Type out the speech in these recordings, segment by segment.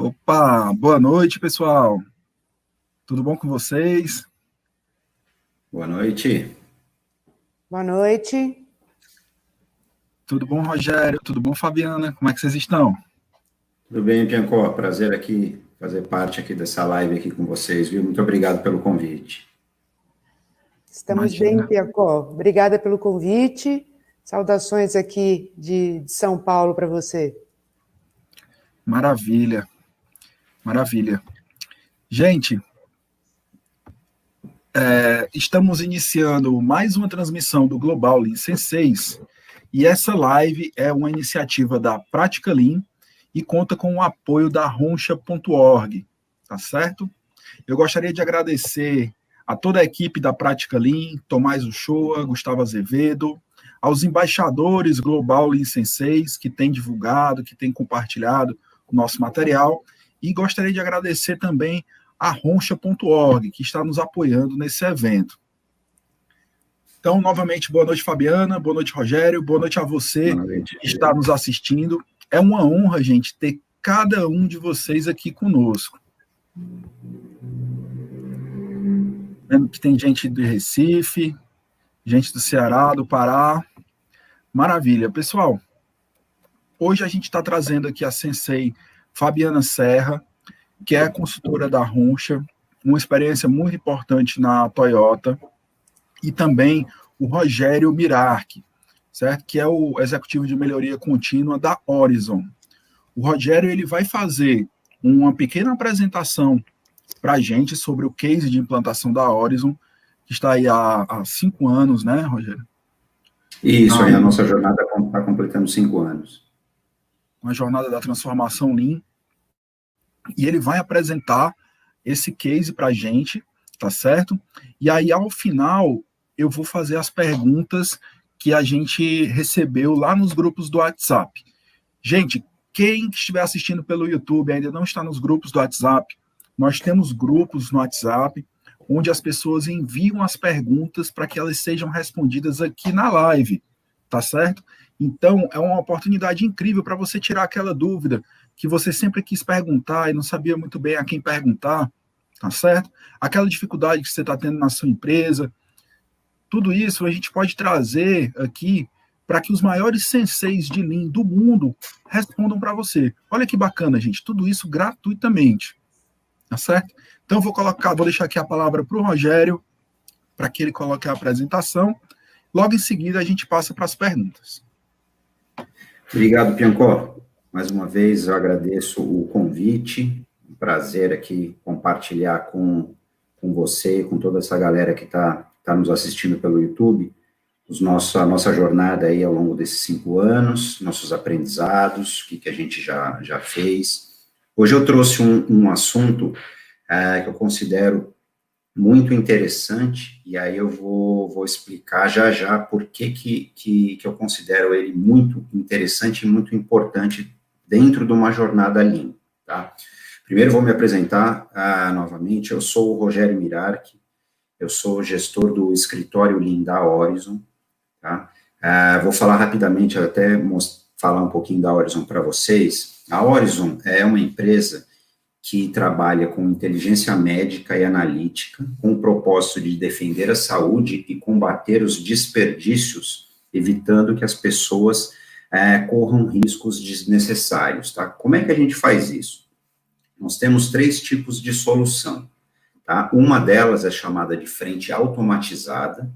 Opa, boa noite, pessoal. Tudo bom com vocês? Boa noite. Boa noite. Tudo bom, Rogério? Tudo bom, Fabiana? Como é que vocês estão? Tudo bem, Piancó? Prazer aqui, fazer parte aqui dessa live aqui com vocês, viu? Muito obrigado pelo convite. Estamos bem, Piacó. Obrigada pelo convite. Saudações aqui de São Paulo para você. Maravilha, maravilha. Gente, estamos iniciando mais uma transmissão do Global Lean Sensei, e essa live é uma iniciativa da Prática Lean e conta com o apoio da Roncha.org, tá certo? Eu gostaria de agradecer a toda a equipe da Prática Lean, Tomás Uchoa, Gustavo Azevedo, aos embaixadores Global Lean Sensei, que têm divulgado, que têm compartilhado o nosso material, e gostaria de agradecer também a Roncha.org, que está nos apoiando nesse evento. Então, novamente, boa noite, Fabiana, boa noite, Rogério, boa noite a você que está nos assistindo. É uma honra, gente, ter cada um de vocês aqui conosco. Vendo que tem gente do Recife, gente do Ceará, do Pará. Maravilha. Pessoal, hoje a gente está trazendo aqui a sensei Fabiana Serra, que é consultora da Roncha, uma experiência muito importante na Toyota, e também o Rogério Mirarchi, certo? Que é o executivo de melhoria contínua da Horizon. O Rogério ele vai fazer uma pequena apresentação para a gente sobre o case de implantação da Horizon, que está aí há 5 anos, né, Rogério? Isso, aí a nossa jornada está completando 5 anos. Uma jornada da transformação Lean. E ele vai apresentar esse case para a gente, tá certo? E aí, ao final, eu vou fazer as perguntas que a gente recebeu lá nos grupos do WhatsApp. Gente, quem estiver assistindo pelo YouTube e ainda não está nos grupos do WhatsApp, nós temos grupos no WhatsApp onde as pessoas enviam as perguntas para que elas sejam respondidas aqui na live, tá certo? Então, é uma oportunidade incrível para você tirar aquela dúvida que você sempre quis perguntar e não sabia muito bem a quem perguntar, tá certo? Aquela dificuldade que você está tendo na sua empresa, tudo isso a gente pode trazer aqui para que os maiores senseis de Lean do mundo respondam para você. Olha que bacana, gente, tudo isso gratuitamente, tá certo? Então, vou deixar aqui a palavra para o Rogério, para que ele coloque a apresentação. Logo em seguida, a gente passa para as perguntas. Obrigado, Piancó. Mais uma vez, eu agradeço o convite. Um prazer aqui compartilhar com você, com toda essa galera que está nos assistindo pelo YouTube, a nossa jornada aí ao longo desses 5 anos, nossos aprendizados, o que a gente já fez. Hoje eu trouxe um assunto que eu considero muito interessante, e aí eu vou explicar já por que eu considero ele muito interessante e muito importante dentro de uma jornada Lean, tá? Primeiro vou me apresentar novamente, eu sou o Rogério Mirarchi, eu sou gestor do escritório Lean da Horizon, tá? Vou falar rapidamente, até falar um pouquinho da Horizon para vocês. A Horizon é uma empresa que trabalha com inteligência médica e analítica, com o propósito de defender a saúde e combater os desperdícios, evitando que as pessoas corram riscos desnecessários, tá? Como é que a gente faz isso? Nós temos 3 tipos de solução, tá? Uma delas é chamada de frente automatizada,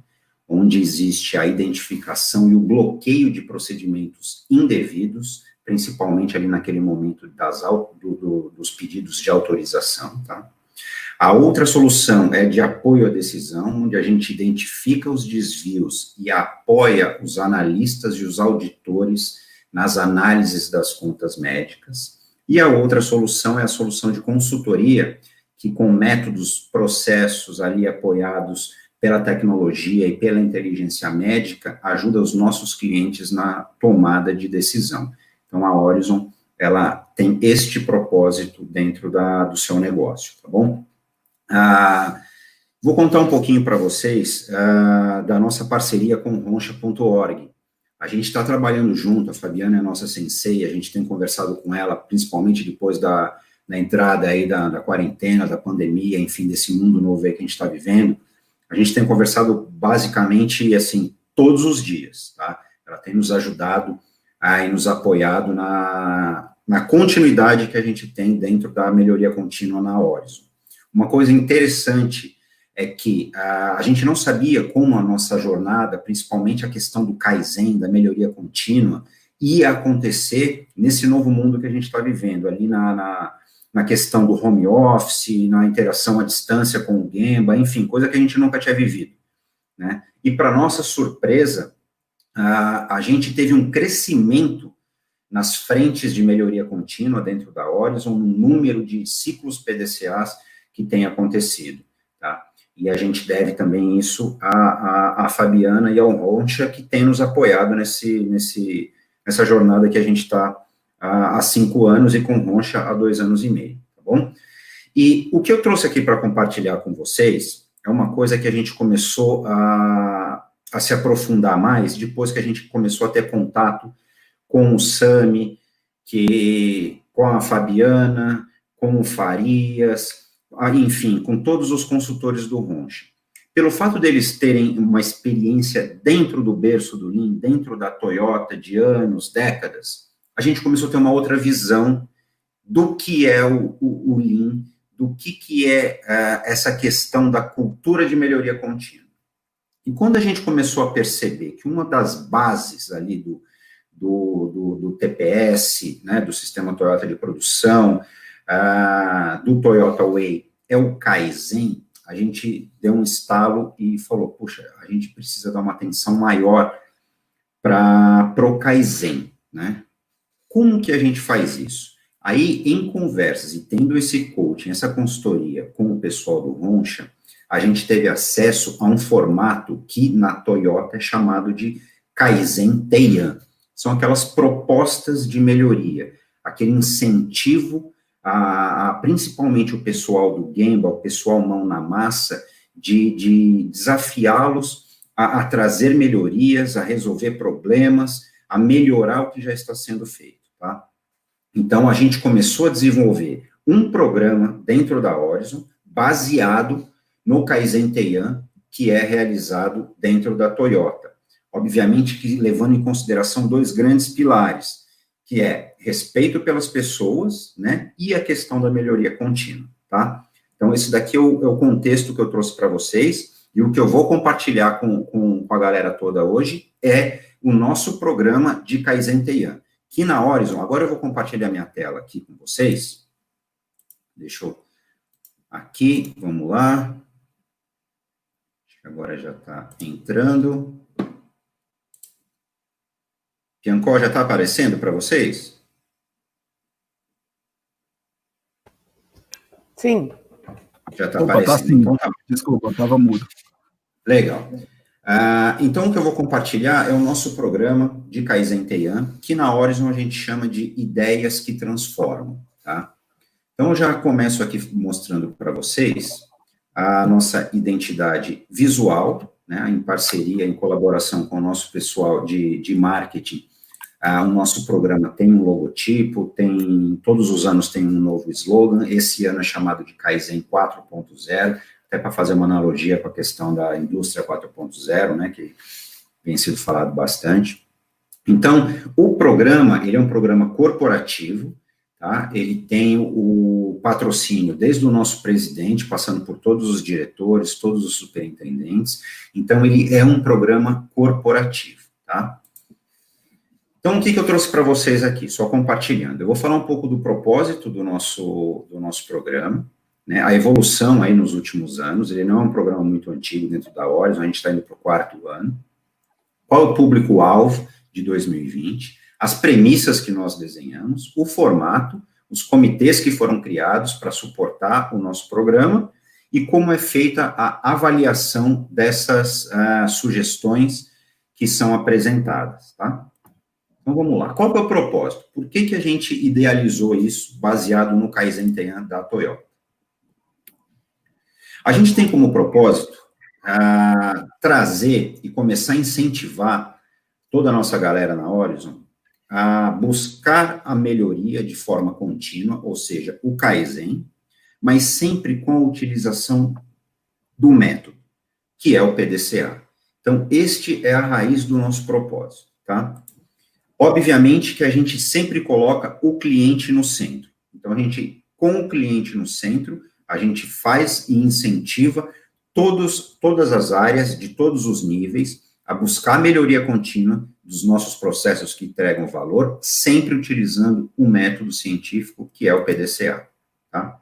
onde existe a identificação e o bloqueio de procedimentos indevidos, principalmente ali naquele momento dos pedidos de autorização, tá? A outra solução é de apoio à decisão, onde a gente identifica os desvios e apoia os analistas e os auditores nas análises das contas médicas. E a outra solução é a solução de consultoria, que com métodos, processos ali apoiados pela tecnologia e pela inteligência médica, ajuda os nossos clientes na tomada de decisão. Então, a Horizon, ela tem este propósito dentro do seu negócio, tá bom? Vou contar um pouquinho para vocês da nossa parceria com Roncha.org. A gente está trabalhando junto, a Fabiana é a nossa sensei, a gente tem conversado com ela, principalmente depois da na entrada aí da quarentena, da pandemia, enfim, desse mundo novo aí que a gente está vivendo, a gente tem conversado basicamente, assim, todos os dias, tá? Ela tem nos ajudado e nos apoiado na continuidade que a gente tem dentro da melhoria contínua na Horizon. Uma coisa interessante é que a gente não sabia como a nossa jornada, principalmente a questão do Kaizen, da melhoria contínua, ia acontecer nesse novo mundo que a gente está vivendo, ali na questão do home office, na interação à distância com o Gemba, enfim, coisa que a gente nunca tinha vivido, né? E, para nossa surpresa, a gente teve um crescimento nas frentes de melhoria contínua dentro da Horizon, no número de ciclos PDCAs que tem acontecido, tá? E a gente deve também isso à Fabiana e ao Roncha, que tem nos apoiado nessa jornada que a gente está há 5 anos e com Roncha há 2 anos e meio, tá bom? E o que eu trouxe aqui para compartilhar com vocês é uma coisa que a gente começou a se aprofundar mais depois que a gente começou a ter contato com o Sami, com a Fabiana, com o Farias, enfim, com todos os consultores do Roncha. Pelo fato deles terem uma experiência dentro do berço do Lean, dentro da Toyota de anos, décadas, a gente começou a ter uma outra visão do que é o Lean, do que é essa questão da cultura de melhoria contínua. E quando a gente começou a perceber que uma das bases ali do TPS, né, do sistema Toyota de produção, do Toyota Way, é o Kaizen, a gente deu um estalo e falou, puxa, a gente precisa dar uma atenção maior para o Kaizen, né? Como que a gente faz isso? Aí, em conversas e tendo esse coaching, essa consultoria com o pessoal do Roncha, a gente teve acesso a um formato que na Toyota é chamado de Kaizen Teian. São aquelas propostas de melhoria, aquele incentivo principalmente o pessoal do Gemba, o pessoal mão na massa, de desafiá-los a trazer melhorias, a resolver problemas, a melhorar o que já está sendo feito, tá? Então, a gente começou a desenvolver um programa dentro da Horizon, baseado no Kaizen Teian, que é realizado dentro da Toyota. Obviamente que levando em consideração 2 grandes pilares, que é respeito pelas pessoas, né, e a questão da melhoria contínua, tá? Então, esse daqui é o contexto que eu trouxe para vocês, e o que eu vou compartilhar com a galera toda hoje é o nosso programa de Kaizen Teian, que na Horizon, agora eu vou compartilhar minha tela aqui com vocês, deixa eu, aqui, vamos lá, acho que agora já está entrando. Piancó, já está aparecendo para vocês? Sim. Já está aparecendo. Tá sim. Então, tá. Desculpa, estava mudo. Legal. Então, o que eu vou compartilhar é o nosso programa de Kaizen Teian, que na Horizon a gente chama de Ideias que Transformam, tá? Então, eu já começo aqui mostrando para vocês a nossa identidade visual, né, em parceria, em colaboração com o nosso pessoal de marketing. O nosso programa tem um logotipo, todos os anos tem um novo slogan, esse ano é chamado de Kaizen 4.0, até para fazer uma analogia com a questão da indústria 4.0, né, que vem sido falado bastante. Então, o programa, ele é um programa corporativo, tá? Ele tem o patrocínio desde o nosso presidente, passando por todos os diretores, todos os superintendentes, então ele é um programa corporativo, tá? Então, o que eu trouxe para vocês aqui, só compartilhando? Eu vou falar um pouco do propósito do nosso programa, né, a evolução aí nos últimos anos, ele não é um programa muito antigo dentro da Horizon, a gente está indo para o 4º ano. Qual é o público-alvo de 2020? As premissas que nós desenhamos, o formato, os comitês que foram criados para suportar o nosso programa e como é feita a avaliação dessas sugestões que são apresentadas, tá? Então, vamos lá. Qual que é o propósito? Por que a gente idealizou isso baseado no Kaizen Teian da Toyota? A gente tem como propósito trazer e começar a incentivar toda a nossa galera na Horizon a buscar a melhoria de forma contínua, ou seja, o Kaizen, mas sempre com a utilização do método, que é o PDCA. Então, este é a raiz do nosso propósito, tá? Obviamente que a gente sempre coloca o cliente no centro. Então, a gente, com o cliente no centro, a gente faz e incentiva todas as áreas, de todos os níveis, a buscar a melhoria contínua dos nossos processos que entregam valor, sempre utilizando o método científico, que é o PDCA, tá?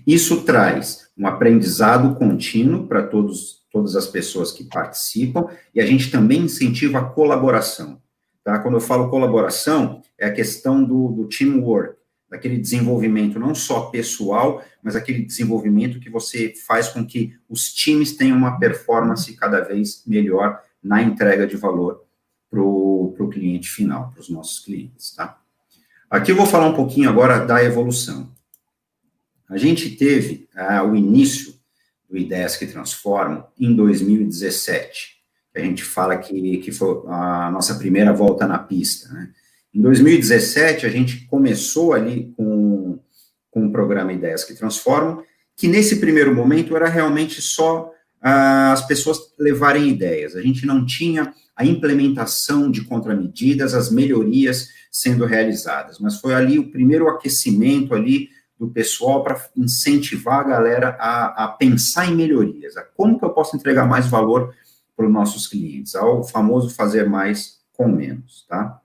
Isso traz um aprendizado contínuo para todas as pessoas que participam, e a gente também incentiva a colaboração, tá? Quando eu falo colaboração, é a questão do teamwork, daquele desenvolvimento não só pessoal, mas aquele desenvolvimento que você faz com que os times tenham uma performance cada vez melhor na entrega de valor para o cliente final, para os nossos clientes, tá? Aqui eu vou falar um pouquinho agora da evolução. A gente teve o início do Ideias que Transformam em 2017, que a gente fala que foi a nossa primeira volta na pista, né? Em 2017, a gente começou ali com o programa Ideias que Transformam, que nesse primeiro momento era realmente só as pessoas levarem ideias. A gente não tinha a implementação de contramedidas, as melhorias sendo realizadas, mas foi ali o primeiro aquecimento ali do pessoal para incentivar a galera a pensar em melhorias, a como que eu posso entregar mais valor para os nossos clientes, ao famoso fazer mais com menos, tá?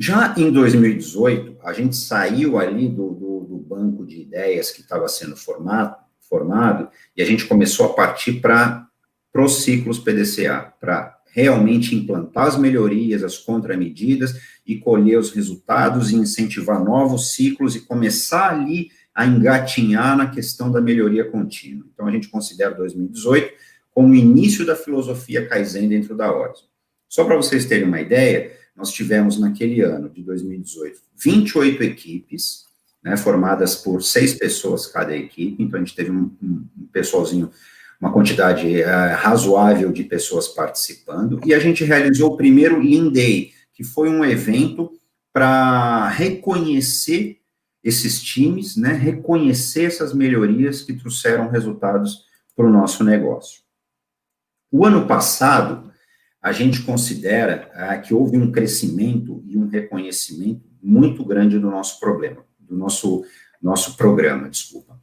Já em 2018, a gente saiu ali do banco de ideias que estava sendo formado, e a gente começou a partir para os ciclos PDCA, para realmente implantar as melhorias, as contramedidas, e colher os resultados, e incentivar novos ciclos, e começar ali a engatinhar na questão da melhoria contínua. Então, a gente considera 2018 como o início da filosofia Kaizen dentro da Horizon. Só para vocês terem uma ideia, nós tivemos naquele ano de 2018, 28 equipes, né, formadas por 6 pessoas cada equipe, então a gente teve um pessoalzinho, uma quantidade razoável de pessoas participando, e a gente realizou o primeiro Lean Day, que foi um evento para reconhecer esses times, né, reconhecer essas melhorias que trouxeram resultados para o nosso negócio. O ano passado, a gente considera que houve um crescimento e um reconhecimento muito grande do nosso problema, do nosso programa, desculpa.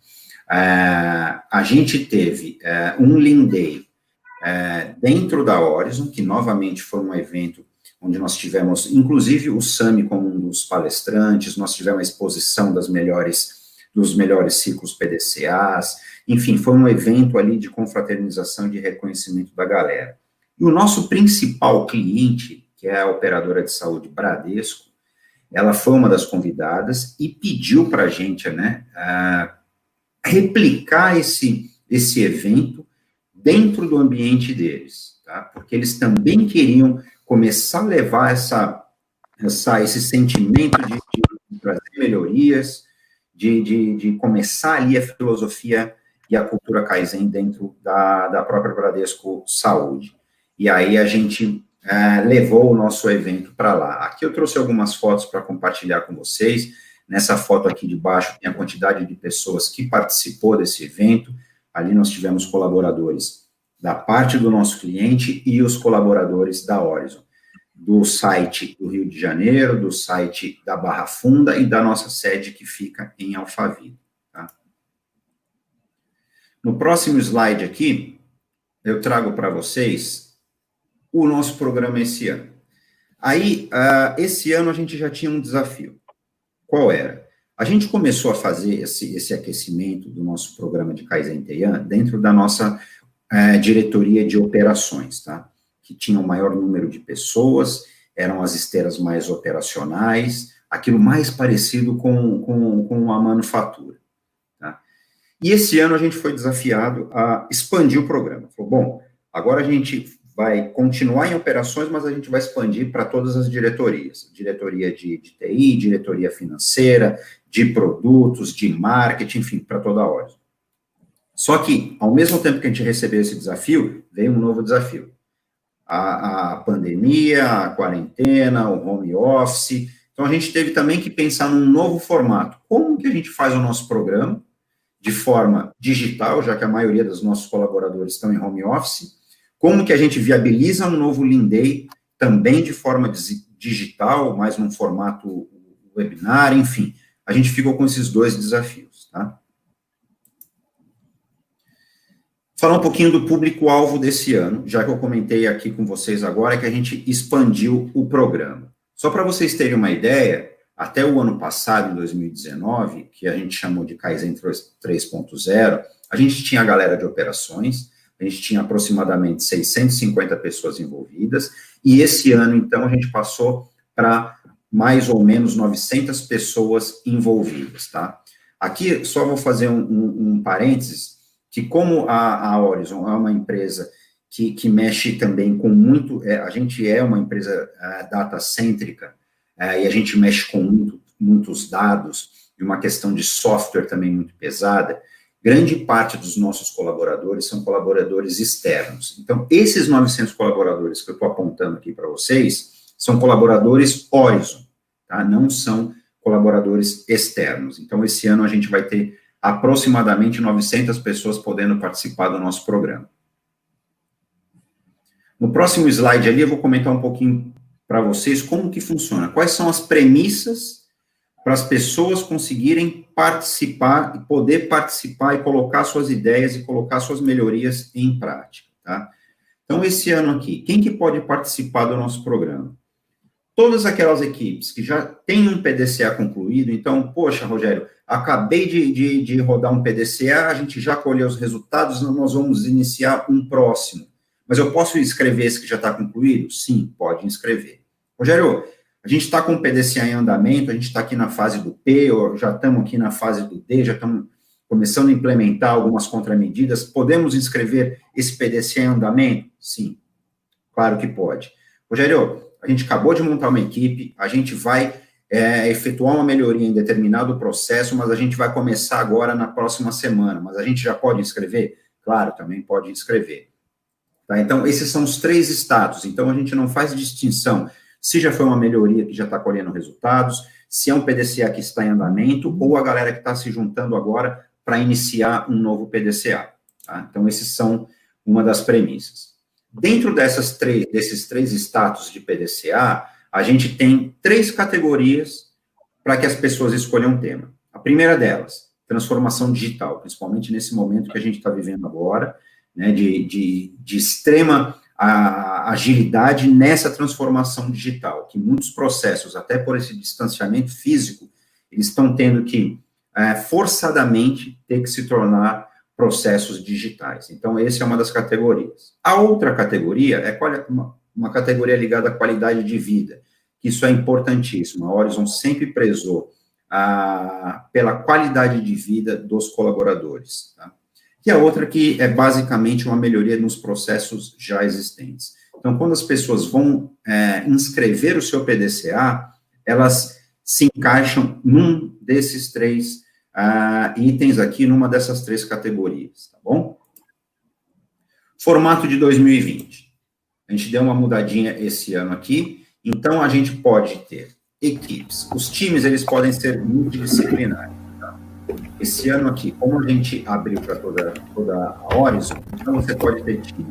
A gente teve um Lean Day dentro da Horizon, que novamente foi um evento onde nós tivemos, inclusive, o Sami como um dos palestrantes, nós tivemos a exposição dos melhores ciclos PDCAs, enfim, foi um evento ali de confraternização e de reconhecimento da galera. E o nosso principal cliente, que é a operadora de saúde Bradesco, ela foi uma das convidadas e pediu para a gente, né, replicar esse evento dentro do ambiente deles, tá? Porque eles também queriam começar a levar esse sentimento de trazer melhorias, de começar ali a filosofia e a cultura Kaizen dentro da própria Bradesco Saúde. E aí a gente levou o nosso evento para lá. Aqui eu trouxe algumas fotos para compartilhar com vocês. Nessa foto aqui de baixo tem a quantidade de pessoas que participou desse evento. Ali nós tivemos colaboradores da parte do nosso cliente e os colaboradores da Horizon, do site do Rio de Janeiro, do site da Barra Funda e da nossa sede que fica em Alphaville. Tá? No próximo slide aqui, eu trago para vocês o nosso programa esse ano. Aí, esse ano a gente já tinha um desafio. Qual era? A gente começou a fazer esse aquecimento do nosso programa de Kaizen Teian dentro da nossa diretoria de operações, tá? Que tinha o maior número de pessoas, eram as esteiras mais operacionais, aquilo mais parecido com a manufatura, tá? E esse ano a gente foi desafiado a expandir o programa. Falou, bom, agora a gente vai continuar em operações, mas a gente vai expandir para todas as diretorias. Diretoria de TI, diretoria financeira, de produtos, de marketing, enfim, para toda a Horizon. Só que, ao mesmo tempo que a gente recebeu esse desafio, veio um novo desafio. a pandemia, a quarentena, o home office. Então, a gente teve também que pensar num novo formato. Como que a gente faz o nosso programa de forma digital, já que a maioria dos nossos colaboradores estão em home office? Como que a gente viabiliza um novo Lean Day também de forma digital, mas num formato webinar, enfim. A gente ficou com esses dois desafios, tá? Falar um pouquinho do público-alvo desse ano, já que eu comentei aqui com vocês agora que a gente expandiu o programa. Só para vocês terem uma ideia, até o ano passado, em 2019, que a gente chamou de Kaizen 3.0, a gente tinha a galera de operações, a gente tinha aproximadamente 650 pessoas envolvidas, e esse ano, então, a gente passou para mais ou menos 900 pessoas envolvidas, tá? Aqui, só vou fazer um parênteses, que como a Horizon é uma empresa que mexe também com muito, a gente é uma empresa data-cêntrica, e a gente mexe com muitos dados, e uma questão de software também muito pesada, grande parte dos nossos colaboradores são colaboradores externos. Então, esses 900 colaboradores que eu estou apontando aqui para vocês, são colaboradores Horizon, tá? Não são colaboradores externos. Então, esse ano a gente vai ter aproximadamente 900 pessoas podendo participar do nosso programa. No próximo slide ali, eu vou comentar um pouquinho para vocês como que funciona, quais são as premissas para as pessoas conseguirem participar, e poder participar e colocar suas ideias e colocar suas melhorias em prática, tá? Então, esse ano aqui, quem que pode participar do nosso programa? Todas aquelas equipes que já têm um PDCA concluído, então, poxa, Rogério, acabei de rodar um PDCA, a gente já colheu os resultados, nós vamos iniciar um próximo. Mas eu posso inscrever esse que já está concluído? Sim, pode inscrever. Rogério, a gente está com o PDCA em andamento, a gente está aqui na fase do P, ou já estamos aqui na fase do D, já estamos começando a implementar algumas contramedidas, podemos inscrever esse PDCA em andamento? Sim, claro que pode. Rogério, a gente acabou de montar uma equipe, a gente vai efetuar uma melhoria em determinado processo, mas a gente vai começar agora na próxima semana, mas a gente já pode inscrever? Claro, também pode inscrever. Tá? Então, esses são os 3 status, então a gente não faz distinção se já foi uma melhoria que já está colhendo resultados, se é um PDCA que está em andamento, ou a galera que está se juntando agora para iniciar um novo PDCA. Tá? Então, esses são uma das premissas. Dentro desses 3 status de PDCA, a gente tem 3 categorias para que as pessoas escolham um tema. A primeira delas, transformação digital, principalmente nesse momento que a gente está vivendo agora, né, de extrema agilidade nessa transformação digital, que muitos processos, até por esse distanciamento físico, eles estão tendo que, forçadamente, ter que se tornar processos digitais. Então, essa é uma das categorias. A outra categoria é uma categoria ligada à qualidade de vida. Isso é importantíssimo. A Horizon sempre prezou pela qualidade de vida dos colaboradores. Tá? E a outra que é basicamente uma melhoria nos processos já existentes. Então, quando as pessoas vão inscrever o seu PDCA, elas se encaixam num desses 3 itens aqui, numa dessas 3 categorias, tá bom? Formato de 2020. A gente deu uma mudadinha esse ano aqui, então a gente pode ter equipes. Os times, eles podem ser multidisciplinares, tá? Esse ano aqui, como a gente abriu para toda a Horizon, então você pode ter time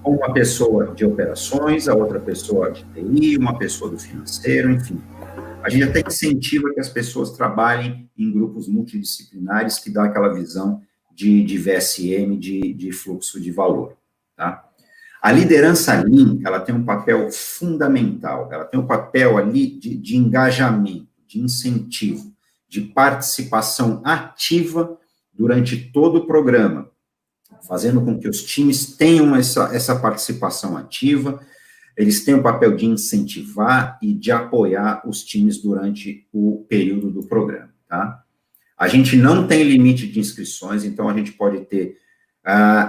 com uma pessoa de operações, a outra pessoa de TI, uma pessoa do financeiro, enfim. A gente até incentiva que as pessoas trabalhem em grupos multidisciplinares que dá aquela visão de VSM, de fluxo de valor, tá? A liderança Lean, ela tem um papel fundamental, ela tem um papel ali de engajamento, de incentivo, de participação ativa durante todo o programa, fazendo com que os times tenham essa participação ativa, eles têm o papel de incentivar e de apoiar os times durante o período do programa, tá? A gente não tem limite de inscrições, então a gente pode ter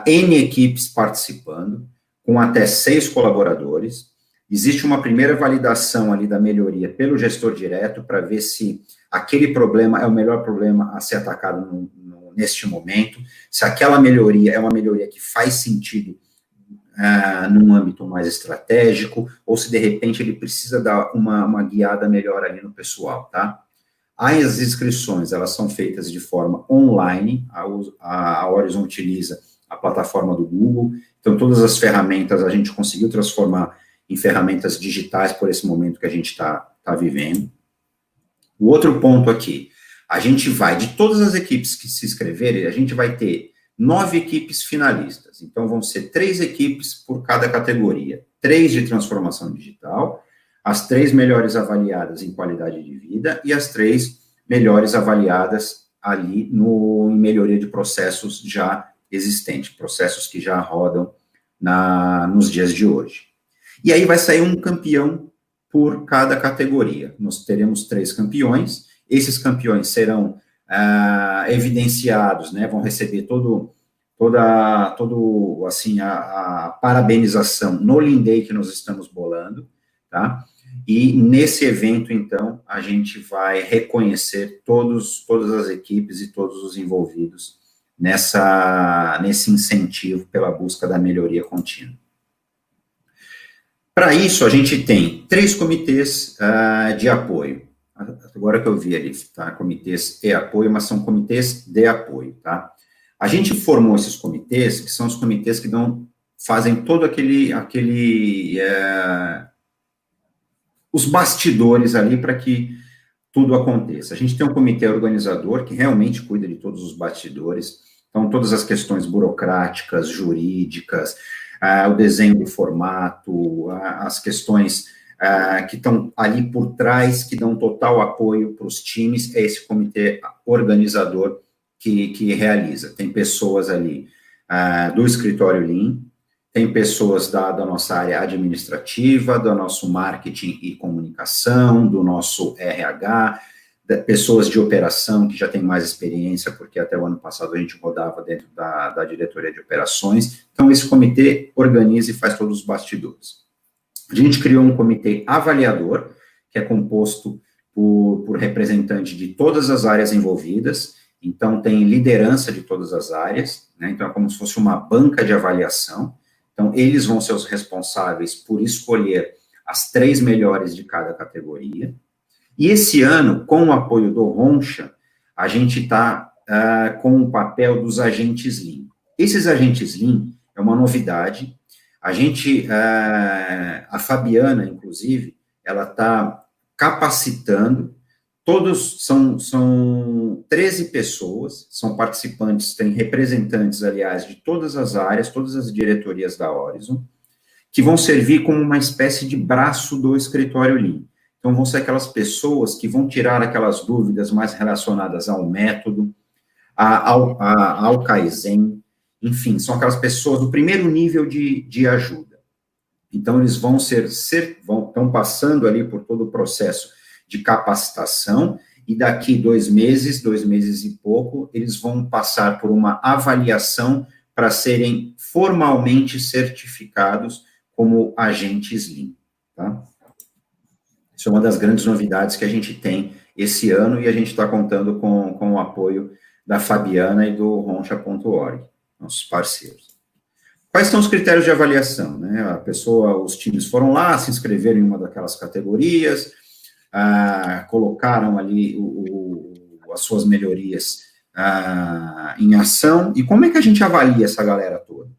N equipes participando, com até 6 colaboradores. Existe uma primeira validação ali da melhoria pelo gestor direto, para ver se aquele problema é o melhor problema a ser atacado neste momento, se aquela melhoria é uma melhoria que faz sentido num âmbito mais estratégico, ou se de repente ele precisa dar uma guiada melhor ali no pessoal, tá? As inscrições, elas são feitas de forma online, a Horizon utiliza a plataforma do Google, então todas as ferramentas a gente conseguiu transformar em ferramentas digitais por esse momento que a gente está vivendo. O outro ponto aqui, a gente vai, de todas as equipes que se inscreverem, a gente vai ter 9 equipes finalistas, então vão ser 3 equipes por cada categoria, 3 de transformação digital, as 3 melhores avaliadas em qualidade de vida e as 3 melhores avaliadas ali em melhoria de processos já existentes, processos que já rodam nos dias de hoje. E aí vai sair um campeão por cada categoria. Nós teremos 3 campeões, esses campeões serão evidenciados, né, vão receber assim, a parabenização no Lean Day que nós estamos bolando, tá? E nesse evento, então, a gente vai reconhecer todas as equipes e todos os envolvidos nesse incentivo pela busca da melhoria contínua. Para isso, a gente tem 3 comitês de apoio. Agora que eu vi ali, tá? Comitês e apoio, mas são comitês de apoio, tá? A gente formou esses comitês, que são os comitês que fazem todo os bastidores ali para que tudo aconteça. A gente tem um comitê organizador que realmente cuida de todos os bastidores, então todas as questões burocráticas, jurídicas, o desenho do formato, as questões que estão ali por trás, que dão total apoio para os times, é esse comitê organizador que realiza. Tem pessoas ali do escritório Lean, tem pessoas da nossa área administrativa, do nosso marketing e comunicação, do nosso RH, pessoas de operação que já têm mais experiência, porque até o ano passado a gente rodava dentro da diretoria de operações. Então, esse comitê organiza e faz todos os bastidores. A gente criou um comitê avaliador, que é composto por representantes de todas as áreas envolvidas, então tem liderança de todas as áreas, né? Então é como se fosse uma banca de avaliação. Então, eles vão ser os responsáveis por escolher as 3 melhores de cada categoria. E esse ano, com o apoio do Roncha, a gente está com o papel dos agentes Lean. Esses agentes Lean é uma novidade. A Fabiana, inclusive, ela está capacitando. Todos são 13 pessoas, são participantes, tem representantes, aliás, de todas as áreas, todas as diretorias da Horizon, que vão servir como uma espécie de braço do escritório Lean. Então, vão ser aquelas pessoas que vão tirar aquelas dúvidas mais relacionadas ao método, ao Kaizen, enfim, são aquelas pessoas do primeiro nível de ajuda. Então, eles estão passando ali por todo o processo de capacitação, e daqui 2 meses e pouco, eles vão passar por uma avaliação para serem formalmente certificados como agentes Lean, tá? Isso é uma das grandes novidades que a gente tem esse ano, e a gente está contando com o apoio da Fabiana e do Roncha.org, nossos parceiros. Quais são os critérios de avaliação, né? Os times foram lá, se inscreveram em uma daquelas categorias, colocaram ali as suas melhorias em ação. E como é que a gente avalia essa galera toda?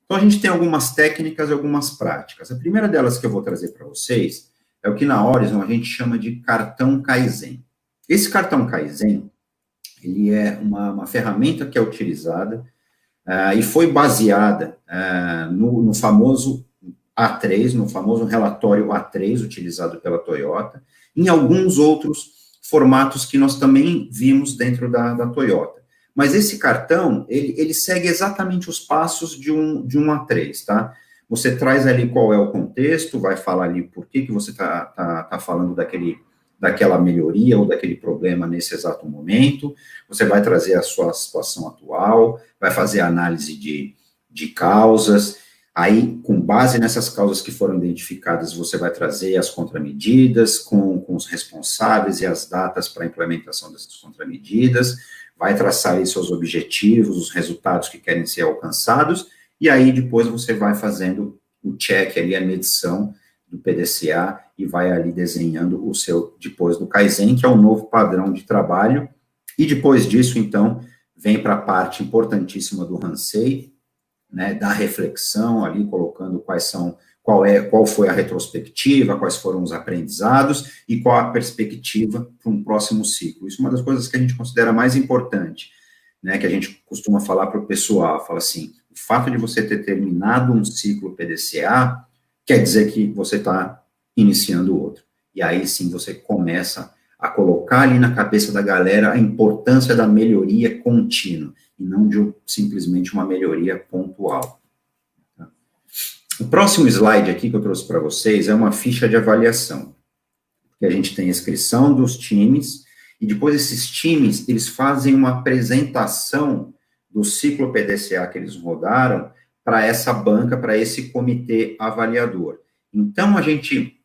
Então, a gente tem algumas técnicas e algumas práticas. A primeira delas que eu vou trazer para vocês é o que na Horizon a gente chama de cartão Kaizen. Esse cartão Kaizen, ele é uma ferramenta que é utilizada e foi baseada no famoso A3, no famoso relatório A3 utilizado pela Toyota, em alguns outros formatos que nós também vimos dentro da Toyota. Mas esse cartão, ele segue exatamente os passos de um A3, tá? Você traz ali qual é o contexto, vai falar ali por que você tá falando daquela melhoria ou daquele problema nesse exato momento, você vai trazer a sua situação atual, vai fazer análise de causas. Aí, com base nessas causas que foram identificadas, você vai trazer as contramedidas com os responsáveis e as datas para a implementação dessas contramedidas, vai traçar aí seus objetivos, os resultados que querem ser alcançados, e aí depois você vai fazendo o check ali, a medição do PDCA, e vai ali desenhando o seu, depois do Kaizen, que é o novo padrão de trabalho, e depois disso, então, vem para a parte importantíssima do Hansei, né, da reflexão ali, colocando qual foi a retrospectiva, quais foram os aprendizados e qual a perspectiva para um próximo ciclo. Isso é uma das coisas que a gente considera mais importante, né, que a gente costuma falar para o pessoal, fala assim, o fato de você ter terminado um ciclo PDCA quer dizer que você está iniciando outro. E aí sim você começa a colocar ali na cabeça da galera a importância da melhoria contínua, e não de simplesmente uma melhoria pontual. Tá? O próximo slide aqui que eu trouxe para vocês é uma ficha de avaliação, que a gente tem a inscrição dos times, e depois esses times, eles fazem uma apresentação do ciclo PDCA que eles rodaram para essa banca, para esse comitê avaliador. Então, a gente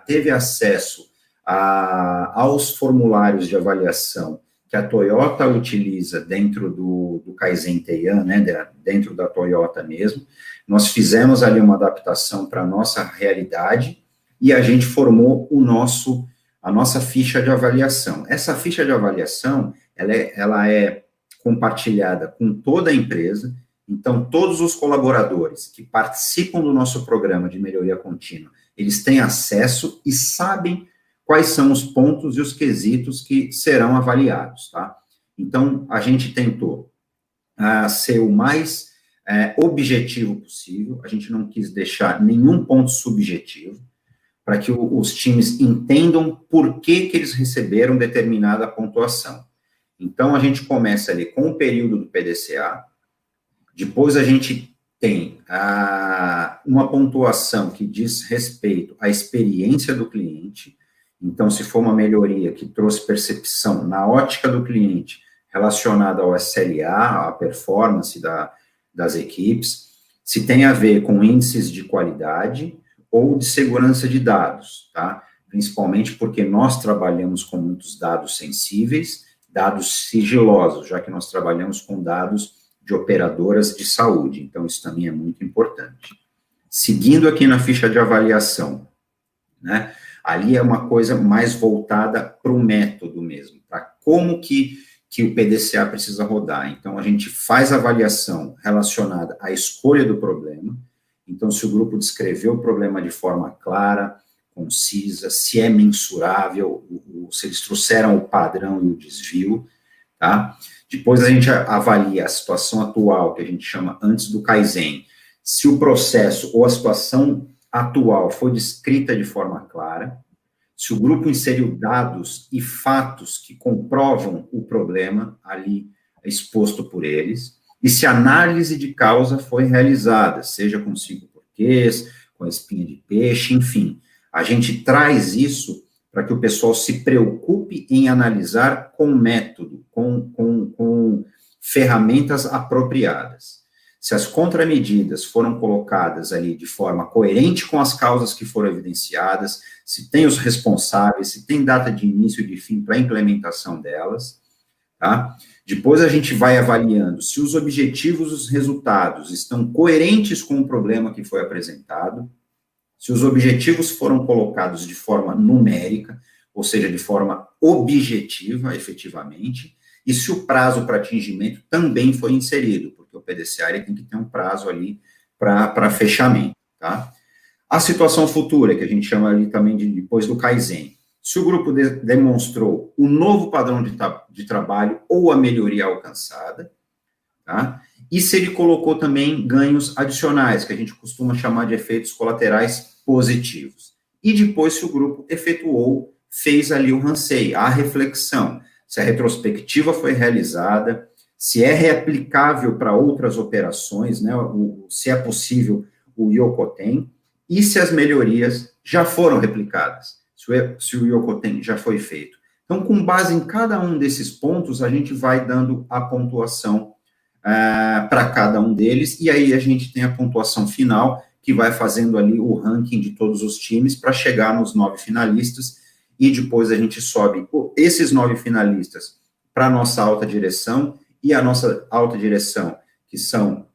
teve acesso aos formulários de avaliação que a Toyota utiliza dentro do Kaizen Teian, né, dentro da Toyota mesmo. Nós fizemos ali uma adaptação para a nossa realidade e a gente formou a nossa ficha de avaliação. Essa ficha de avaliação, ela é compartilhada com toda a empresa, então todos os colaboradores que participam do nosso programa de melhoria contínua, eles têm acesso e sabem quais são os pontos e os quesitos que serão avaliados, tá? Então, a gente tentou ser o mais objetivo possível, a gente não quis deixar nenhum ponto subjetivo, para que os times entendam por que eles receberam determinada pontuação. Então, a gente começa ali com o período do PDCA, depois a gente tem uma pontuação que diz respeito à experiência do cliente. Então, se for uma melhoria que trouxe percepção na ótica do cliente relacionada ao SLA, à performance das equipes, se tem a ver com índices de qualidade ou de segurança de dados, tá? Principalmente porque nós trabalhamos com muitos dados sensíveis, dados sigilosos, já que nós trabalhamos com dados de operadoras de saúde, então isso também é muito importante. Seguindo aqui na ficha de avaliação, né? Ali é uma coisa mais voltada para o método mesmo, para como que o PDCA precisa rodar. Então, a gente faz a avaliação relacionada à escolha do problema. Então, se o grupo descreveu o problema de forma clara, concisa, se é mensurável, se eles trouxeram o padrão e o desvio, tá? Depois a gente avalia a situação atual, que a gente chama antes do Kaizen, se o processo ou a situação atual foi descrita de forma clara, se o grupo inseriu dados e fatos que comprovam o problema ali exposto por eles, e se a análise de causa foi realizada, seja com 5 porquês, com a espinha de peixe, enfim. A gente traz isso para que o pessoal se preocupe em analisar com método, com ferramentas apropriadas. Se as contramedidas foram colocadas ali de forma coerente com as causas que foram evidenciadas, se tem os responsáveis, se tem data de início e de fim para a implementação delas, tá? Depois a gente vai avaliando se os objetivos e os resultados estão coerentes com o problema que foi apresentado, se os objetivos foram colocados de forma numérica, ou seja, de forma objetiva, efetivamente, e se o prazo para atingimento também foi inserido, porque o PDCA ele tem que ter um prazo ali para fechamento, tá? A situação futura, que a gente chama ali também de depois do Kaizen. Se o grupo demonstrou o novo padrão de trabalho ou a melhoria alcançada, tá? E se ele colocou também ganhos adicionais, que a gente costuma chamar de efeitos colaterais positivos. E depois se o grupo fez ali o Hansei, a reflexão, se a retrospectiva foi realizada, se é reaplicável para outras operações, né, se é possível o Yokoten, e se as melhorias já foram replicadas, se o Yokoten já foi feito. Então, com base em cada um desses pontos, a gente vai dando a pontuação para cada um deles, e aí a gente tem a pontuação final, que vai fazendo ali o ranking de todos os times para chegar nos 9 finalistas, e depois a gente sobe esses 9 finalistas para a nossa alta direção, e a nossa alta direção, que são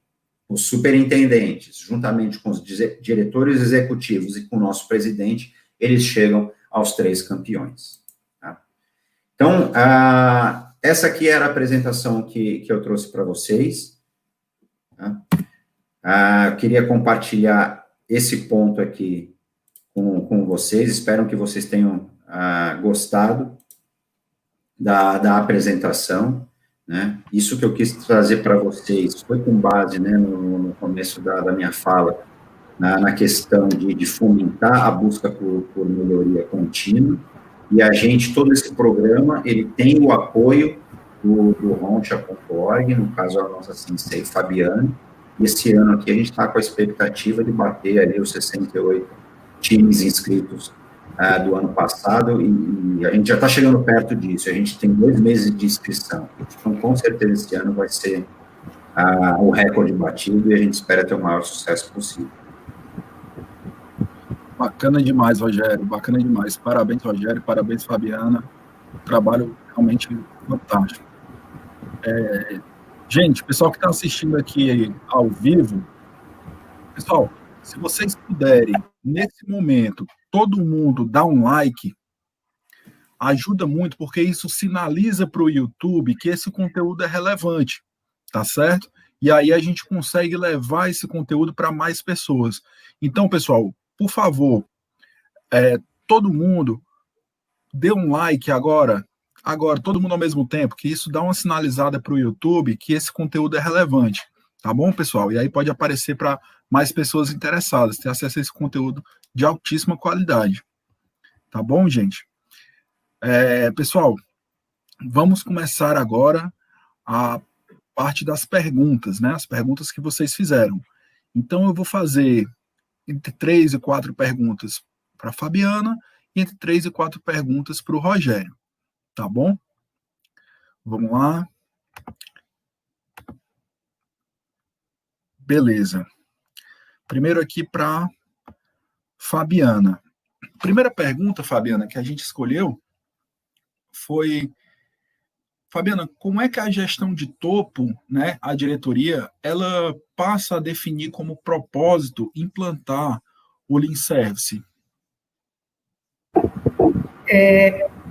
os superintendentes, juntamente com os diretores executivos e com o nosso presidente, eles chegam aos 3 campeões. Tá? Então, essa aqui era a apresentação que eu trouxe para vocês. Tá? Eu queria compartilhar esse ponto aqui com vocês, espero que vocês tenham gostado da apresentação, né? Isso que eu quis trazer para vocês foi com base, né, no começo da minha fala, na questão de fomentar a busca por melhoria contínua, e todo esse programa, ele tem o apoio do Roncha.org, no caso, a nossa sensei Fabiana, e esse ano aqui a gente está com a expectativa de bater ali os 68 times inscritos do ano passado, e a gente já está chegando perto disso, a gente tem 2 meses de inscrição, então com certeza esse ano vai ser o recorde batido, e a gente espera ter o maior sucesso possível. Bacana demais, Rogério, bacana demais. Parabéns, Rogério, parabéns, Fabiana. Trabalho realmente fantástico. Gente, pessoal que está assistindo aqui ao vivo, pessoal, se vocês puderem, nesse momento, todo mundo dar um like, ajuda muito, porque isso sinaliza para o YouTube que esse conteúdo é relevante, tá certo? E aí a gente consegue levar esse conteúdo para mais pessoas. Então, pessoal, por favor, todo mundo dê um like agora, todo mundo ao mesmo tempo, que isso dá uma sinalizada para o YouTube que esse conteúdo é relevante, tá bom, pessoal? E aí pode aparecer para mais pessoas interessadas, ter acesso a esse conteúdo de altíssima qualidade, tá bom, gente? Pessoal, vamos começar agora a parte das perguntas, né? As perguntas que vocês fizeram. Então, eu vou fazer entre 3 e 4 perguntas para a Fabiana e entre 3 e 4 perguntas para o Rogério. Tá bom? Vamos lá. Beleza. Primeiro aqui para Fabiana. Primeira pergunta, Fabiana, que a gente escolheu foi: Fabiana, como é que a gestão de topo, né, a diretoria, ela passa a definir como propósito implantar o Lean Service?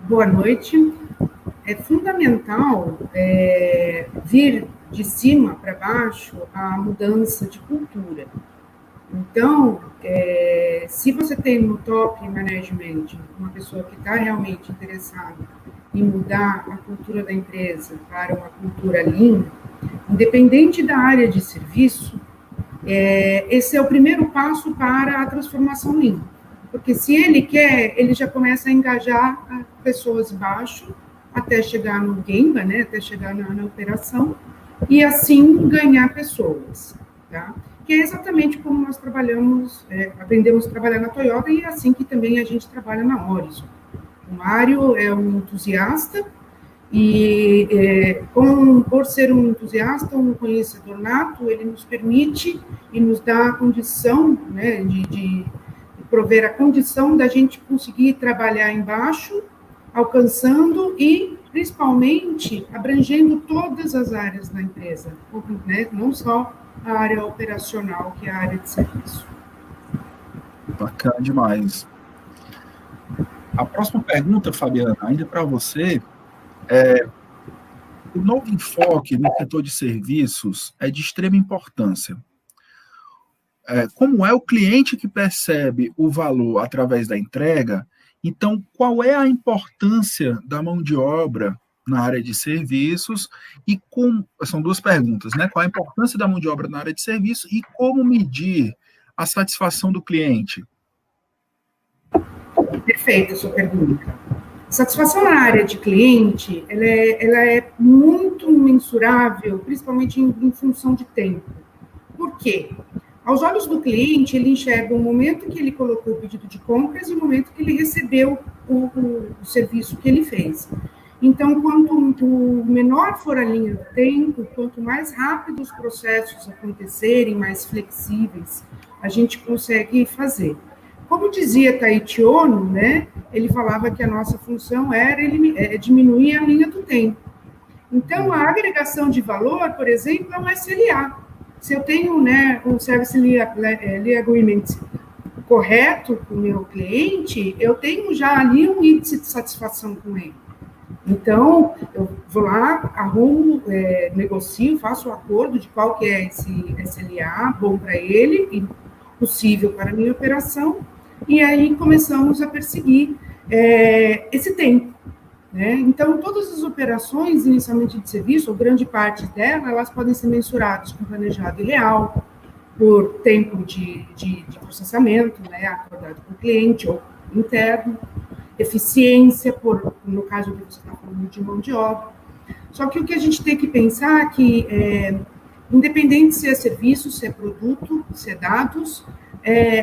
Boa noite. É fundamental vir de cima para baixo a mudança de cultura. Então, se você tem no top management uma pessoa que está realmente interessada em mudar a cultura da empresa para uma cultura Lean, independente da área de serviço, esse é o primeiro passo para a transformação Lean. Porque se ele quer, ele já começa a engajar pessoas baixo até chegar no Gemba, né, até chegar na operação, e assim ganhar pessoas, tá? Que é exatamente como nós trabalhamos, aprendemos a trabalhar na Toyota, e é assim que também a gente trabalha na Horizon. O Mário é um entusiasta, e por ser um entusiasta, um conhecedor nato, ele nos permite e nos dá a condição, né, de prover a condição da gente conseguir trabalhar embaixo, alcançando e, principalmente, abrangendo todas as áreas da empresa, né, não só a área operacional, que é a área de serviço. Bacana demais. A próxima pergunta, Fabiana, ainda para você, o novo enfoque no setor de serviços é de extrema importância. Como é o cliente que percebe o valor através da entrega, então qual é a importância da mão de obra na área de serviços e são 2 perguntas, né? Qual a importância da mão de obra na área de serviço e como medir a satisfação do cliente? Perfeita a sua pergunta. Satisfação na área de cliente, ela é muito mensurável, principalmente em função de tempo. Por quê? Aos olhos do cliente, ele enxerga o momento que ele colocou o pedido de compras e o momento que ele recebeu o serviço que ele fez. Então, quanto menor for a linha do tempo, quanto mais rápido os processos acontecerem, mais flexíveis a gente consegue fazer. Como dizia Taiichi Ohno, né, ele falava que a nossa função era diminuir a linha do tempo. Então, a agregação de valor, por exemplo, é um SLA. se eu tenho, né, um Service Lead Agreement correto com o meu cliente, eu tenho já ali um índice de satisfação com ele. Então, eu vou lá, arrumo, negocio, faço o acordo de qual que é esse SLA bom para ele e possível para a minha operação, e aí começamos a perseguir esse tempo. Né? Então, todas as operações, inicialmente de serviço, ou grande parte delas, elas podem ser mensuradas com planejado real, por tempo de processamento, né, acordado com o cliente ou interno, eficiência, no caso que você está falando de mão de obra. Só que o que a gente tem que pensar é que, independente se é serviço, se é produto, se é dados,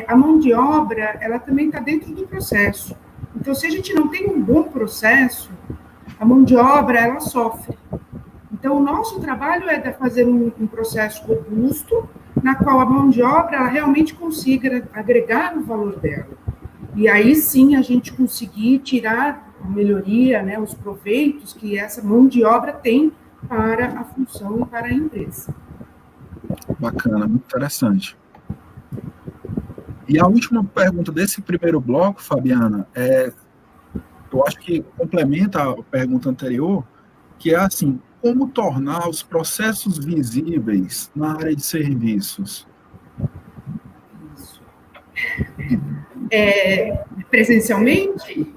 a mão de obra, ela também está dentro do processo. Então, se a gente não tem um bom processo, a mão de obra, ela sofre. Então, o nosso trabalho é de fazer um processo robusto, na qual a mão de obra ela realmente consiga agregar o valor dela. E aí sim a gente conseguir tirar a melhoria, né, os proveitos que essa mão de obra tem para a função e para a empresa. Bacana, muito interessante. E a última pergunta desse primeiro bloco, Fabiana, eu acho que complementa a pergunta anterior, que é assim, como tornar os processos visíveis na área de serviços? Isso. Presencialmente?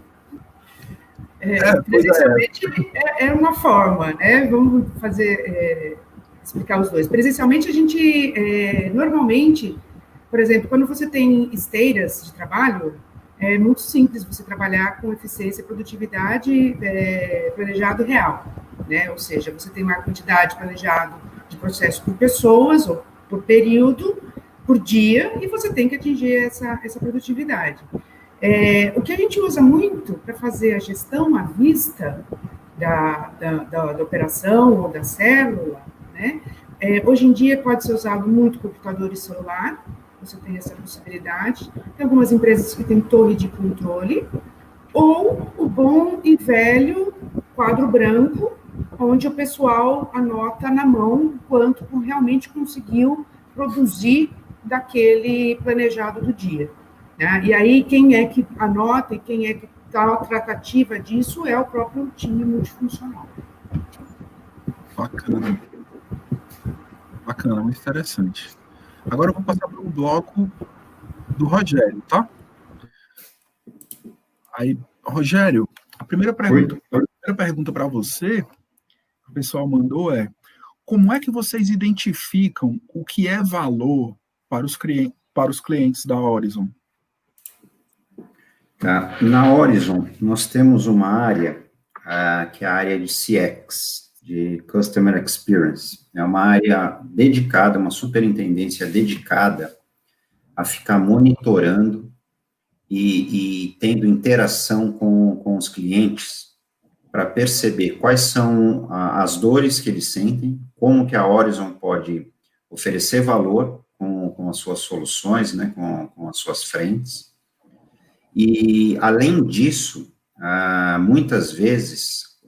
Presencialmente é uma forma, né? Vamos explicar os dois. Presencialmente, a gente, normalmente, por exemplo, quando você tem esteiras de trabalho, é muito simples você trabalhar com eficiência e produtividade planejado real, né? Ou seja, você tem uma quantidade planejada de processo por pessoas ou por período, por dia, e você tem que atingir essa produtividade. O que a gente usa muito para fazer a gestão à vista da operação ou da célula, né? Hoje em dia pode ser usado muito computador e celular, você tem essa possibilidade. Tem algumas empresas que têm torre de controle, ou o bom e velho quadro branco, onde o pessoal anota na mão quanto realmente conseguiu produzir daquele planejado do dia. Né? E aí, quem é que anota e quem é que está a tratativa disso é o próprio time multifuncional. Bacana. Bacana, muito interessante. Agora eu vou passar para o bloco do Rogério, tá? Aí, Rogério, a primeira pergunta para você, que o pessoal mandou como é que vocês identificam o que é valor para os clientes da Horizon? Tá. Na Horizon, nós temos uma área que é a área de CX, de Customer Experience. É uma área dedicada, uma superintendência dedicada a ficar monitorando e tendo interação com os clientes para perceber quais são as dores que eles sentem, como que a Horizon pode oferecer valor com as suas soluções, né, com as suas frentes. E, além disso, muitas vezes,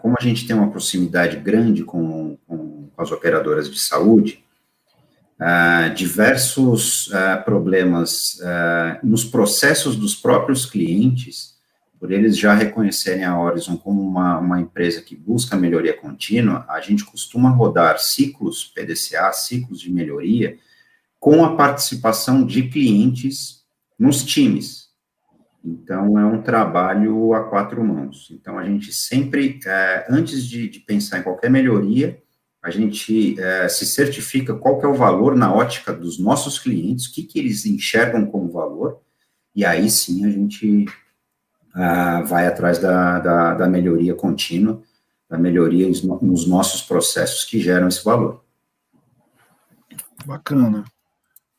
como a gente tem uma proximidade grande com as operadoras de saúde, diversos problemas nos processos dos próprios clientes, por eles já reconhecerem a Horizon como uma empresa que busca melhoria contínua, a gente costuma rodar ciclos PDCA, ciclos de melhoria, com a participação de clientes nos times. Então, é um trabalho a quatro mãos. Então, a gente sempre, antes de pensar em qualquer melhoria, a gente se certifica qual que é o valor na ótica dos nossos clientes, o que eles enxergam como valor, e aí sim a gente vai atrás da melhoria contínua, da melhoria nos nossos processos que geram esse valor. Bacana.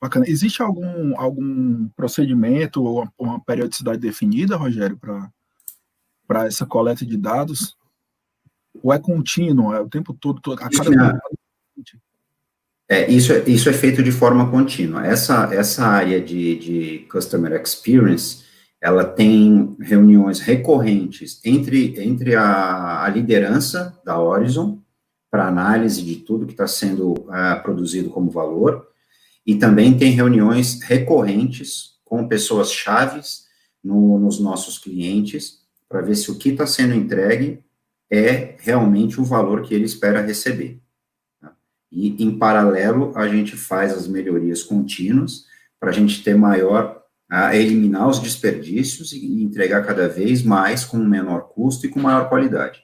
Bacana. Existe algum procedimento ou uma periodicidade definida, Rogério, para essa coleta de dados? Ou é contínuo, o tempo todo a cada... Isso é feito de forma contínua. Essa área de Customer Experience, ela tem reuniões recorrentes entre a liderança da Horizon para análise de tudo que está sendo produzido como valor, e também tem reuniões recorrentes com pessoas chaves nos nossos clientes, para ver se o que está sendo entregue é realmente o valor que ele espera receber. Tá? E, em paralelo, a gente faz as melhorias contínuas, para a gente ter eliminar os desperdícios e entregar cada vez mais com menor custo e com maior qualidade.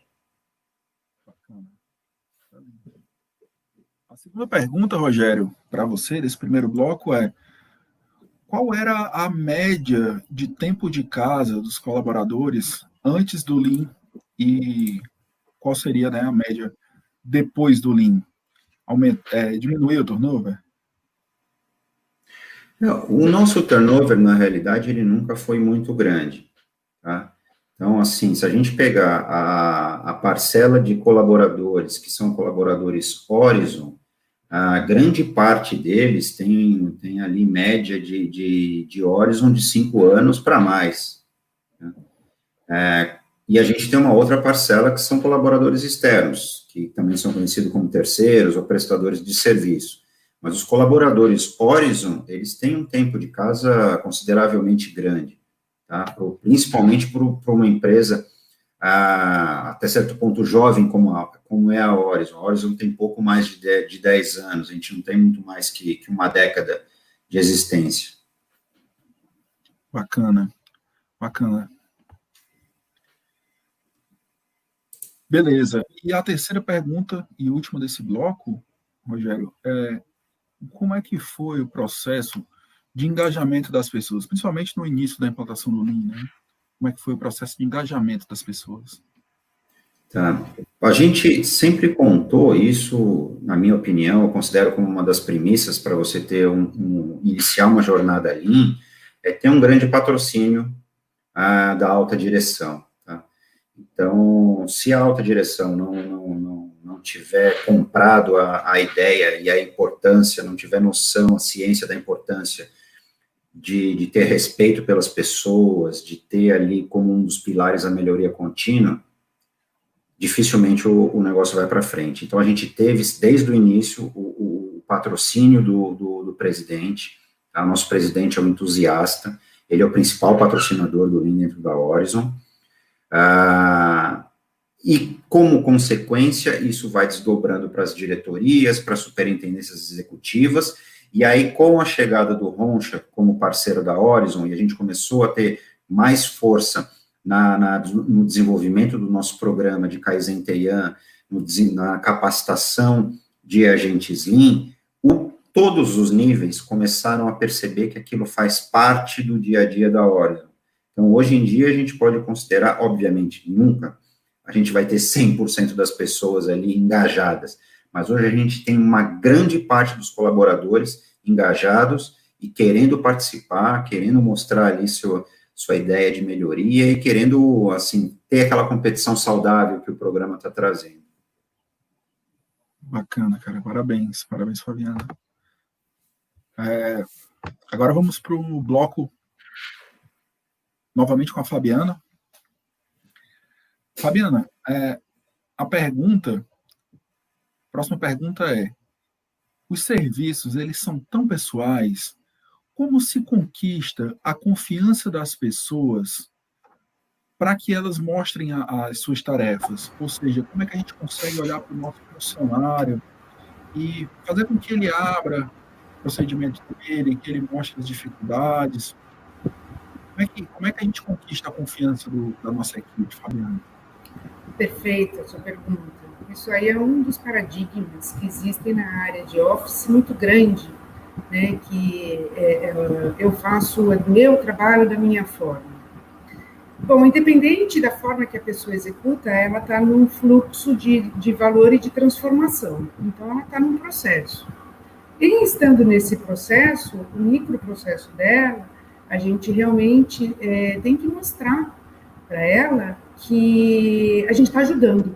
A segunda pergunta, Rogério, para você, desse primeiro bloco é: qual era a média de tempo de casa dos colaboradores antes do Lean e qual seria, né, a média depois do Lean? Diminuiu o turnover? O nosso turnover, na realidade, ele nunca foi muito grande, tá? Então, assim, se a gente pegar a parcela de colaboradores, que são colaboradores Horizon, a grande parte deles tem ali média de Horizon de 5 anos para mais. Né? E a gente tem uma outra parcela que são colaboradores externos, que também são conhecidos como terceiros ou prestadores de serviço. Mas os colaboradores Horizon, eles têm um tempo de casa consideravelmente grande, tá? Principalmente para uma empresa até certo ponto jovem como é a Horizon. A Horizon tem pouco mais de 10 anos, a gente não tem muito mais que uma década de existência. Bacana, bacana. Beleza. E a terceira pergunta e última desse bloco, Rogério, como é que foi o processo de engajamento das pessoas, principalmente no início da implantação do Lean, né? Como é que foi o processo de engajamento das pessoas? Tá. A gente sempre contou isso, na minha opinião, eu considero como uma das premissas para você ter iniciar uma jornada Lean, é ter um grande patrocínio da alta direção. Tá? Então, se a alta direção não tiver comprado a ideia e a importância, não tiver noção, a ciência da importância de ter respeito pelas pessoas, de ter ali como um dos pilares a melhoria contínua, dificilmente o negócio vai para frente. Então, a gente teve, desde o início, o patrocínio do presidente. Tá? Nosso presidente é um entusiasta, ele é o principal patrocinador do Lean dentro da Horizon. E, como consequência, isso vai desdobrando para as diretorias, para as superintendências executivas, e aí, com a chegada do Roncha como parceiro da Horizon, e a gente começou a ter mais força no desenvolvimento do nosso programa de Kaizen Teian, na capacitação de agentes Lean, todos os níveis começaram a perceber que aquilo faz parte do dia a dia da Horizon. Então, hoje em dia, a gente pode considerar, obviamente, nunca a gente vai ter 100% das pessoas ali engajadas, mas hoje a gente tem uma grande parte dos colaboradores engajados e querendo participar, querendo mostrar ali sua ideia de melhoria e querendo, assim, ter aquela competição saudável que o programa está trazendo. Bacana, cara. Parabéns, Fabiana. Agora vamos para o bloco, novamente com a Fabiana. Fabiana, a próxima pergunta é: os serviços, eles são tão pessoais, como se conquista a confiança das pessoas para que elas mostrem as suas tarefas? Ou seja, como é que a gente consegue olhar para o nosso funcionário e fazer com que ele abra o procedimento dele, que ele mostre as dificuldades? Como é que a gente conquista a confiança da nossa equipe, Fabiana? Perfeita a sua pergunta. Isso aí é um dos paradigmas que existem na área de Office muito grande, né, que eu faço o meu trabalho da minha forma. Bom, independente da forma que a pessoa executa, ela está num fluxo de valor e de transformação. Então, ela está num processo. E estando nesse processo, o microprocesso dela, a gente realmente tem que mostrar para ela que a gente está ajudando.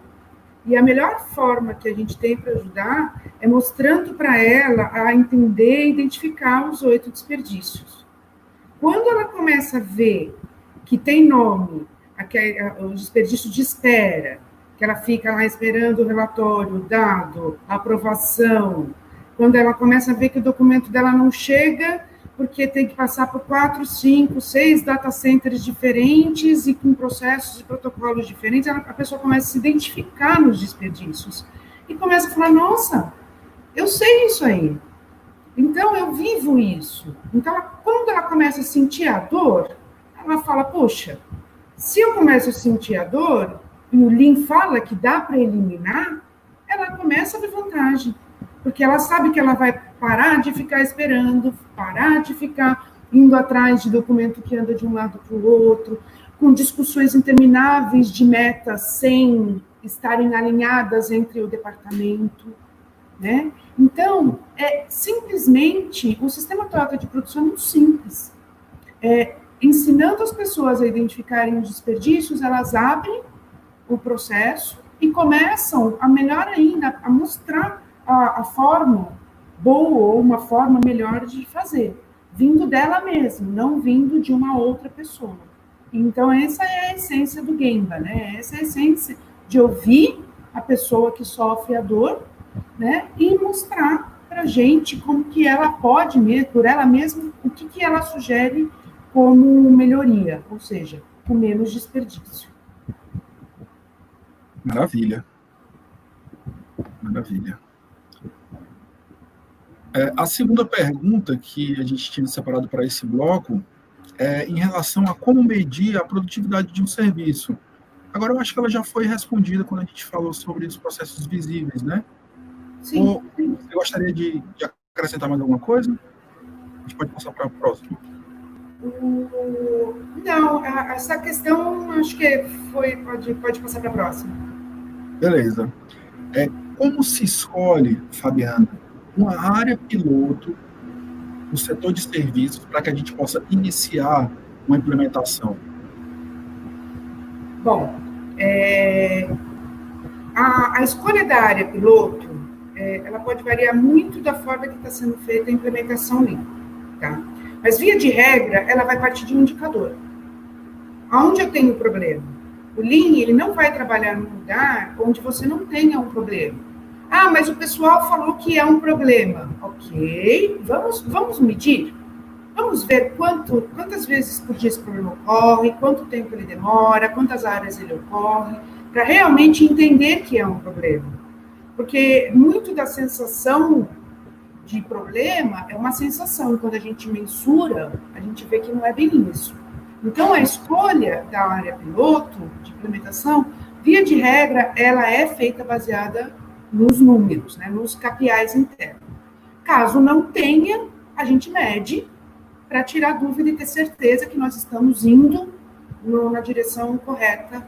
E a melhor forma que a gente tem para ajudar é mostrando para ela a entender e identificar os 8 desperdícios. Quando ela começa a ver que tem nome, o desperdício de espera, que ela fica lá esperando o relatório, o dado, a aprovação, quando ela começa a ver que o documento dela não chega, porque tem que passar por 4, 5, 6 data centers diferentes e com processos e protocolos diferentes, a pessoa começa a se identificar nos desperdícios e começa a falar, nossa, eu sei isso aí, então eu vivo isso. Então, quando ela começa a sentir a dor, ela fala, poxa, se eu começo a sentir a dor, e o Lean fala que dá para eliminar, ela começa a ver vantagem, porque ela sabe que ela vai parar de ficar esperando, parar de ficar indo atrás de documento que anda de um lado para o outro, com discussões intermináveis de metas sem estarem alinhadas entre o departamento, né? Então, simplesmente, o sistema Toyota de produção é muito simples. Ensinando as pessoas a identificarem os desperdícios, elas abrem o processo e começam, a melhor ainda, a mostrar a forma boa ou uma forma melhor de fazer, vindo dela mesma, não vindo de uma outra pessoa. Então, essa é a essência do Gemba, né? Essa é a essência de ouvir a pessoa que sofre a dor, né? E mostrar para a gente como que ela pode, por ela mesma, o que ela sugere como melhoria, ou seja, com menos desperdício. Maravilha. Maravilha. A segunda pergunta que a gente tinha separado para esse bloco é em relação a como medir a produtividade de um serviço. Agora, eu acho que ela já foi respondida quando a gente falou sobre os processos visíveis, né? Sim. Ou você gostaria de acrescentar mais alguma coisa? A gente pode passar para a próxima. Não, essa questão acho que pode passar para a próxima. Beleza. Como se escolhe, Fabiana, uma área piloto no setor de serviços para que a gente possa iniciar uma implementação? Bom, a escolha da área piloto, ela pode variar muito da forma que está sendo feita a implementação Lean, tá? Mas, via de regra, ela vai partir de um indicador. Aonde eu tenho problema? O Lean, ele não vai trabalhar num lugar onde você não tenha um problema. Ah, mas o pessoal falou que é um problema. Ok, vamos medir? Vamos ver quantas vezes por dia esse problema ocorre, quanto tempo ele demora, quantas áreas ele ocorre, para realmente entender que é um problema. Porque muito da sensação de problema é uma sensação, quando a gente mensura, a gente vê que não é bem isso. Então, a escolha da área piloto de implementação, via de regra, ela é feita baseada nos números, né, nos KPIs internos. Caso não tenha, a gente mede para tirar dúvida e ter certeza que nós estamos indo na direção correta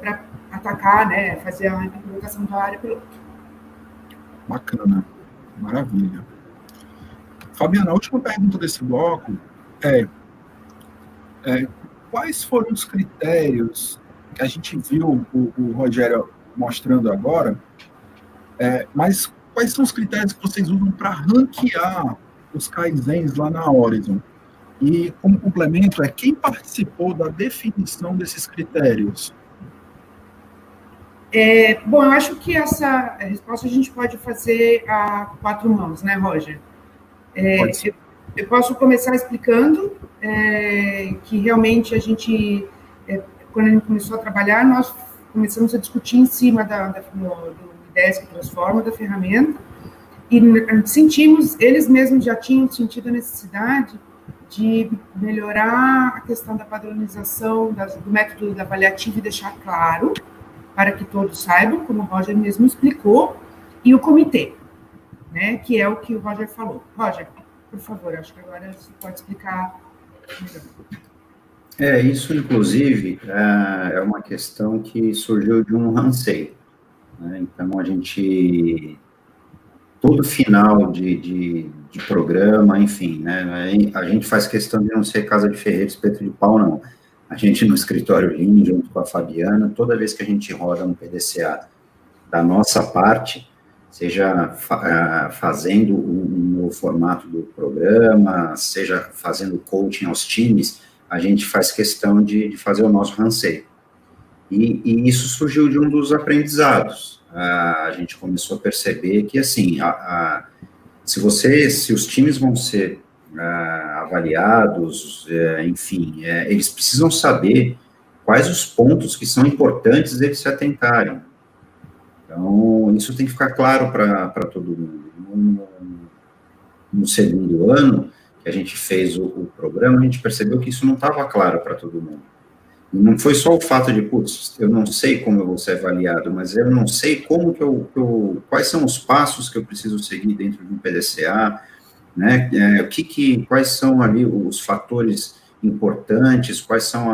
para atacar, né, fazer a implementação da área piloto. Bacana, maravilha. Fabiana, a última pergunta desse bloco quais foram os critérios que a gente viu o Rogério mostrando agora, mas quais são os critérios que vocês usam para ranquear os Kaizens lá na Horizon? E, como complemento, quem participou da definição desses critérios? Bom, eu acho que essa resposta a gente pode fazer a 4 mãos, né, Roger? Eu posso começar explicando que realmente a gente, quando a gente começou a trabalhar, nós começamos a discutir em cima do Ideias que Transformam, da ferramenta, e sentimos, eles mesmos já tinham sentido a necessidade de melhorar a questão da padronização do método avaliativo e deixar claro, para que todos saibam, como o Roger mesmo explicou, e o comitê, né, que é o que o Roger falou. Roger, por favor, acho que agora você pode explicar melhor. Isso, inclusive, é uma questão que surgiu de um anseio, né? Então, a gente, todo final de programa, enfim, né, a gente faz questão de não ser casa de ferreiro, espeto de pau, não. A gente, no escritório Lean, junto com a Fabiana, toda vez que a gente roda um PDCA da nossa parte, seja fazendo no formato do programa, seja fazendo coaching aos times, a gente faz questão de fazer o nosso ranseio. E isso surgiu de um dos aprendizados. A gente começou a perceber que, assim, se os times vão ser avaliados, enfim, eles precisam saber quais os pontos que são importantes eles se atentarem. Então, isso tem que ficar claro para todo mundo. No segundo ano que a gente fez o programa, a gente percebeu que isso não estava claro para todo mundo. E não foi só o fato de, putz, eu não sei como eu vou ser avaliado, mas eu não sei como quais são os passos que eu preciso seguir dentro de um PDCA, né? Quais são ali os fatores importantes, quais são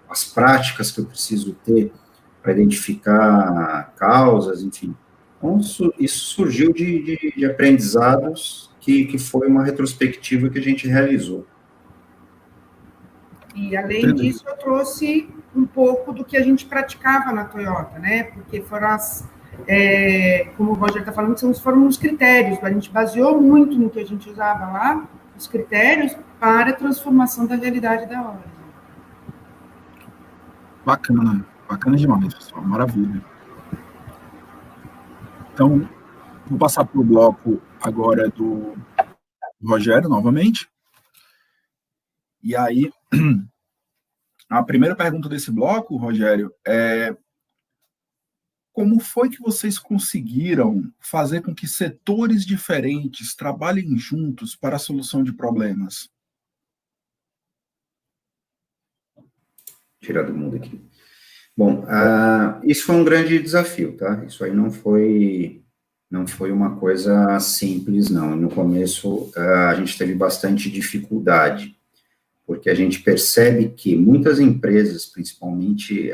as práticas que eu preciso ter para identificar causas, enfim. Então, isso surgiu de aprendizados que foi uma retrospectiva que a gente realizou. E, além disso, eu trouxe um pouco do que a gente praticava na Toyota, né? Porque foram como o Roger está falando, foram os critérios. A gente baseou muito no que a gente usava lá, os critérios para a transformação da realidade da hora. Bacana, bacana demais, pessoal, maravilha. Então, vou passar para o bloco agora do Rogério, novamente. E aí, a primeira pergunta desse bloco, Rogério, é: como foi que vocês conseguiram fazer com que setores diferentes trabalhem juntos para a solução de problemas? Tirar do mundo aqui. Bom, isso foi um grande desafio, tá? Isso aí não foi uma coisa simples, não. No começo, a gente teve bastante dificuldade, porque a gente percebe que muitas empresas, principalmente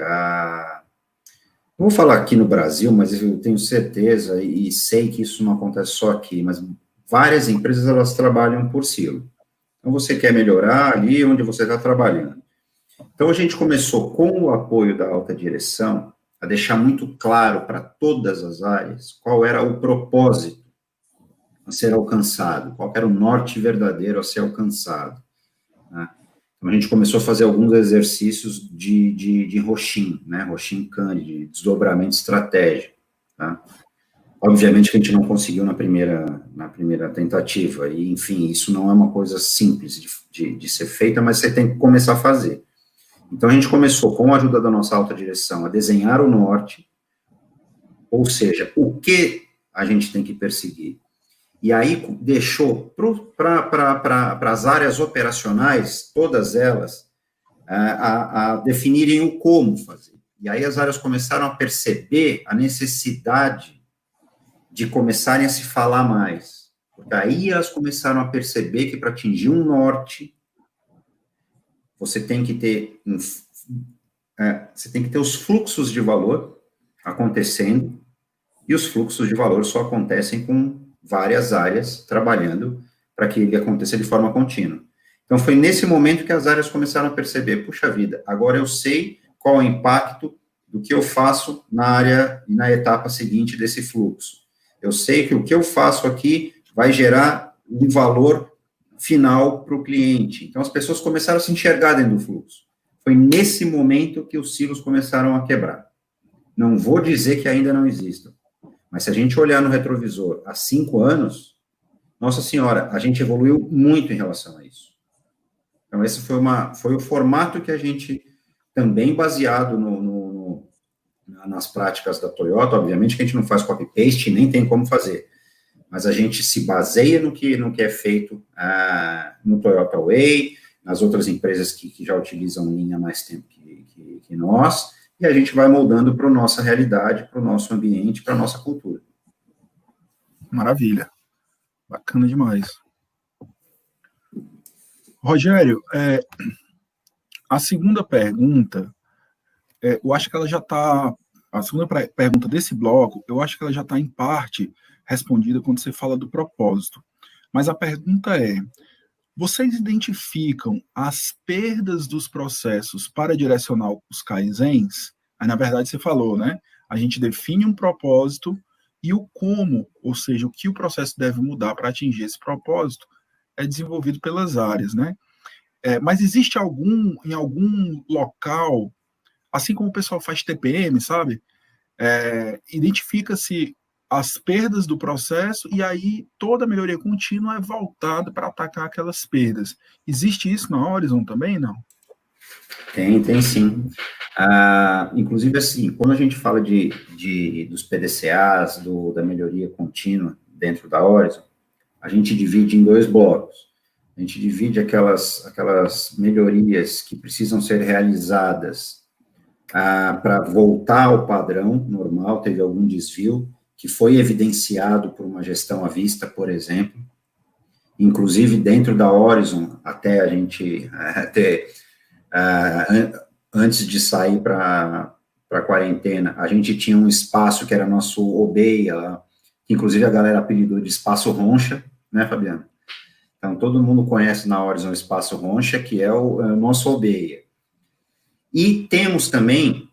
não vou falar aqui no Brasil, mas eu tenho certeza e sei que isso não acontece só aqui, mas várias empresas, elas trabalham por silo. Então, você quer melhorar ali onde você está trabalhando. Então, a gente começou, com o apoio da alta direção, a deixar muito claro para todas as áreas qual era o propósito a ser alcançado, qual era o norte verdadeiro a ser alcançado, né? Então, a gente começou a fazer alguns exercícios de Roshin, né, Roshin-Kan, de desdobramento estratégico, tá? Obviamente que a gente não conseguiu na primeira tentativa, e, enfim, isso não é uma coisa simples de ser feita, mas você tem que começar a fazer. Então, a gente começou, com a ajuda da nossa alta direção, a desenhar o norte, ou seja, o que a gente tem que perseguir. E aí deixou para as áreas operacionais, todas elas, a definirem o como fazer. E aí as áreas começaram a perceber a necessidade de começarem a se falar mais. Porque aí elas começaram a perceber que para atingir um norte, você tem que ter os fluxos de valor acontecendo, e os fluxos de valor só acontecem com várias áreas trabalhando para que ele aconteça de forma contínua. Então, foi nesse momento que as áreas começaram a perceber, puxa vida, agora eu sei qual é o impacto do que eu faço na área e na etapa seguinte desse fluxo. Eu sei que o que eu faço aqui vai gerar um valor final para o cliente. Então, as pessoas começaram a se enxergar dentro do fluxo. Foi nesse momento que os silos começaram a quebrar. Não vou dizer que ainda não existam, mas se a gente olhar no retrovisor há 5 anos, nossa senhora, a gente evoluiu muito em relação a isso. Então, esse foi o formato que a gente, também baseado nas práticas da Toyota, obviamente que a gente não faz copy-paste, nem tem como fazer, mas a gente se baseia no que é feito no Toyota Way, nas outras empresas que já utilizam Lean há mais tempo que nós, e a gente vai moldando para a nossa realidade, para o nosso ambiente, para a nossa cultura. Maravilha. Bacana demais. Rogério, a segunda pergunta, eu acho que ela já está... A segunda pergunta desse bloco, eu acho que ela já está, em parte, respondida quando você fala do propósito. Mas a pergunta é: vocês identificam as perdas dos processos para direcionar os Kaizens? Aí, na verdade, você falou, né? A gente define um propósito e o como, ou seja, o que o processo deve mudar para atingir esse propósito, é desenvolvido pelas áreas, né? Mas existe em algum local, assim como o pessoal faz TPM, sabe? Identifica-se as perdas do processo e aí toda a melhoria contínua é voltada para atacar aquelas perdas. Existe isso na Horizon também, não? Tem sim. Inclusive, assim, quando a gente fala dos PDCAs, da melhoria contínua dentro da Horizon, a gente divide em 2 blocos. A gente divide aquelas melhorias que precisam ser realizadas para voltar ao padrão normal, teve algum desvio, que foi evidenciado por uma gestão à vista, por exemplo. Inclusive, dentro da Horizon, até a gente antes de sair para a quarentena, a gente tinha um espaço que era nosso OBEIA, que inclusive a galera apelidou de Espaço Roncha, né, Fabiano? Então, todo mundo conhece na Horizon o Espaço Roncha, que é o nosso OBEIA. E temos também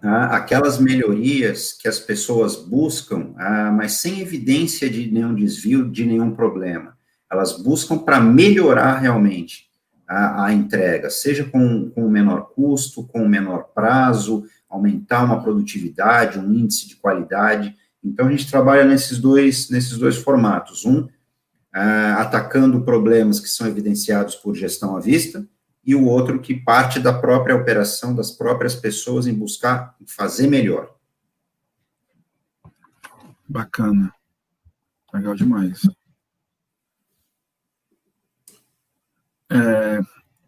aquelas melhorias que as pessoas buscam, mas sem evidência de nenhum desvio, de nenhum problema. Elas buscam para melhorar realmente a entrega, seja com menor custo, com menor prazo, aumentar uma produtividade, um índice de qualidade. Então, a gente trabalha nesses dois formatos. Atacando problemas que são evidenciados por gestão à vista, e o outro que parte da própria operação, das próprias pessoas em buscar fazer melhor. Bacana. Legal demais.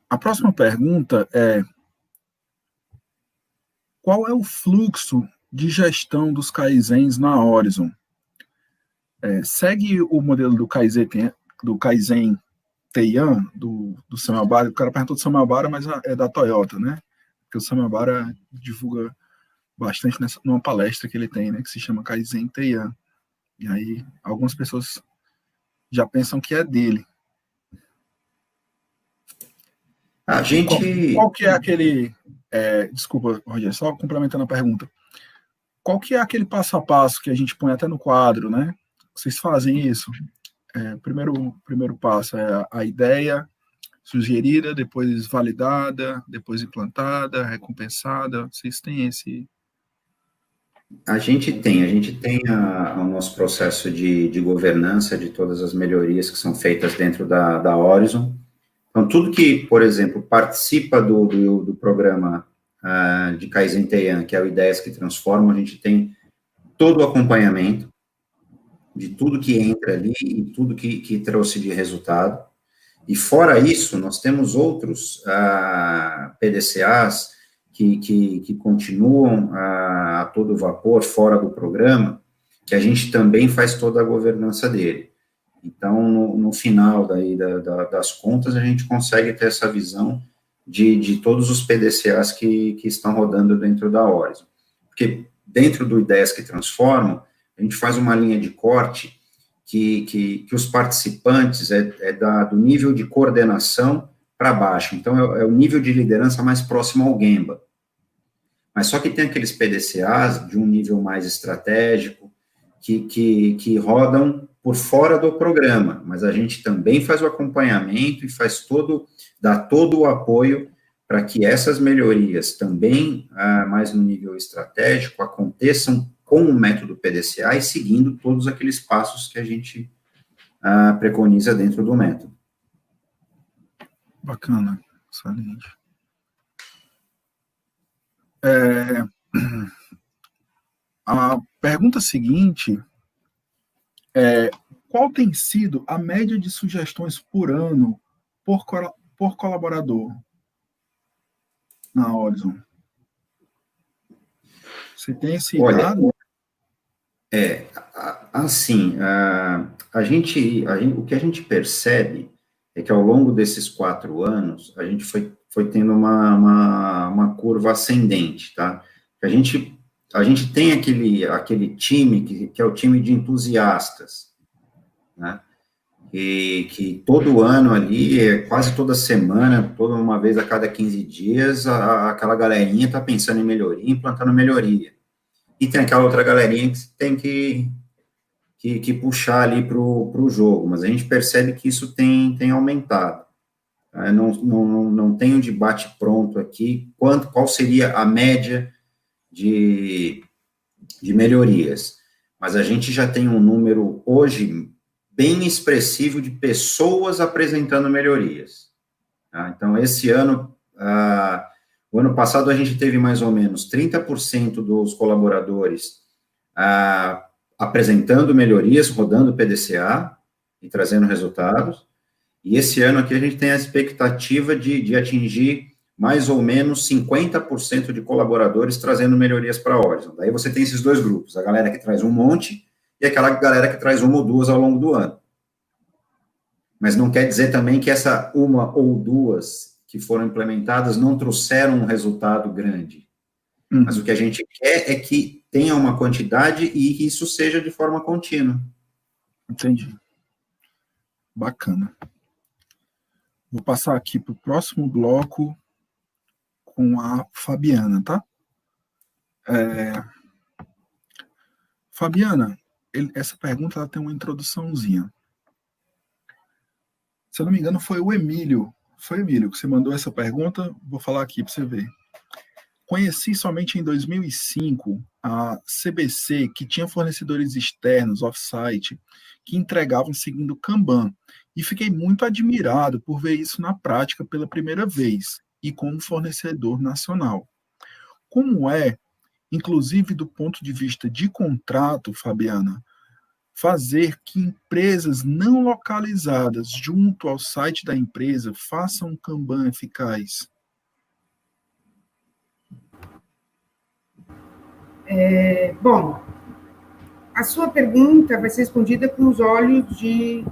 A próxima pergunta é: qual é o fluxo de gestão dos Kaizens na Horizon? Segue o modelo do Kaizen Teian, do Samuel Bara. O cara perguntou do Samuel Bara, mas é da Toyota, né? Porque o Samuel Bara divulga bastante numa palestra que ele tem, né? Que se chama Kaizen Teian. E aí, algumas pessoas já pensam que é dele. Qual que é aquele... desculpa, Roger, só complementando a pergunta. Qual que é aquele passo a passo que a gente põe até no quadro, né? Vocês fazem isso? Primeiro passo é a ideia sugerida, depois validada, depois implantada, recompensada. Vocês têm esse... A gente tem o nosso processo de governança de todas as melhorias que são feitas dentro da Horizon. Então, tudo que, por exemplo, participa do programa de Kaizen Teian, que é o Ideias que Transformam, a gente tem todo o acompanhamento de tudo que entra ali e tudo que trouxe de resultado. E fora isso, nós temos outros PDCAs que continuam a todo vapor fora do programa, que a gente também faz toda a governança dele. Então, no final das contas, a gente consegue ter essa visão de todos os PDCAs que estão rodando dentro da Horizon. Porque dentro do Ideias que Transformam, a gente faz uma linha de corte que os participantes do nível de coordenação para baixo. Então, é o nível de liderança mais próximo ao Gemba. Mas só que tem aqueles PDCAs de um nível mais estratégico, que rodam por fora do programa, mas a gente também faz o acompanhamento e dá todo o apoio para que essas melhorias também, mais no nível estratégico, aconteçam com o método PDCA e seguindo todos aqueles passos que a gente preconiza dentro do método. Bacana, excelente. A pergunta seguinte é: qual tem sido a média de sugestões por ano por colaborador na Horizon? Você tem esse dado? Assim, o que a gente percebe é que ao longo desses 4 anos, a gente foi tendo uma curva ascendente, tá? A gente tem aquele time que é o time de entusiastas, né? E que todo ano ali, quase toda semana, toda uma vez a cada 15 dias, aquela galerinha está pensando em melhoria, implantando melhoria. E tem aquela outra galerinha que tem que puxar ali para o jogo, mas a gente percebe que isso tem aumentado. Eu não tenho debate pronto aqui, qual seria a média de melhorias, mas a gente já tem um número hoje bem expressivo de pessoas apresentando melhorias. Tá? Então, esse ano, o ano passado a gente teve mais ou menos 30% dos colaboradores apresentando melhorias, rodando PDCA e trazendo resultados, e esse ano aqui a gente tem a expectativa de atingir mais ou menos 50% de colaboradores trazendo melhorias para a Horizon. Daí você tem esses dois grupos, a galera que traz um monte e aquela galera que traz uma ou duas ao longo do ano. Mas não quer dizer também que essa uma ou duas que foram implementadas não trouxeram um resultado grande. Mas o que a gente quer é que tenha uma quantidade e que isso seja de forma contínua. Entendi. Bacana. Vou passar aqui para o próximo bloco com a Fabiana, tá? Fabiana, essa pergunta ela tem uma introduçãozinha. Se eu não me engano, foi o Emílio. Foi o Emílio que você mandou essa pergunta. Vou falar aqui para você ver. Conheci somente em 2005 a CBC, que tinha fornecedores externos, off-site, que entregavam seguindo Kanban. E fiquei muito admirado por ver isso na prática pela primeira vez, e como fornecedor nacional. Como é, inclusive do ponto de vista de contrato, Fabiana, fazer que empresas não localizadas junto ao site da empresa façam um Kanban eficaz? Bom, a sua pergunta vai ser respondida com os olhos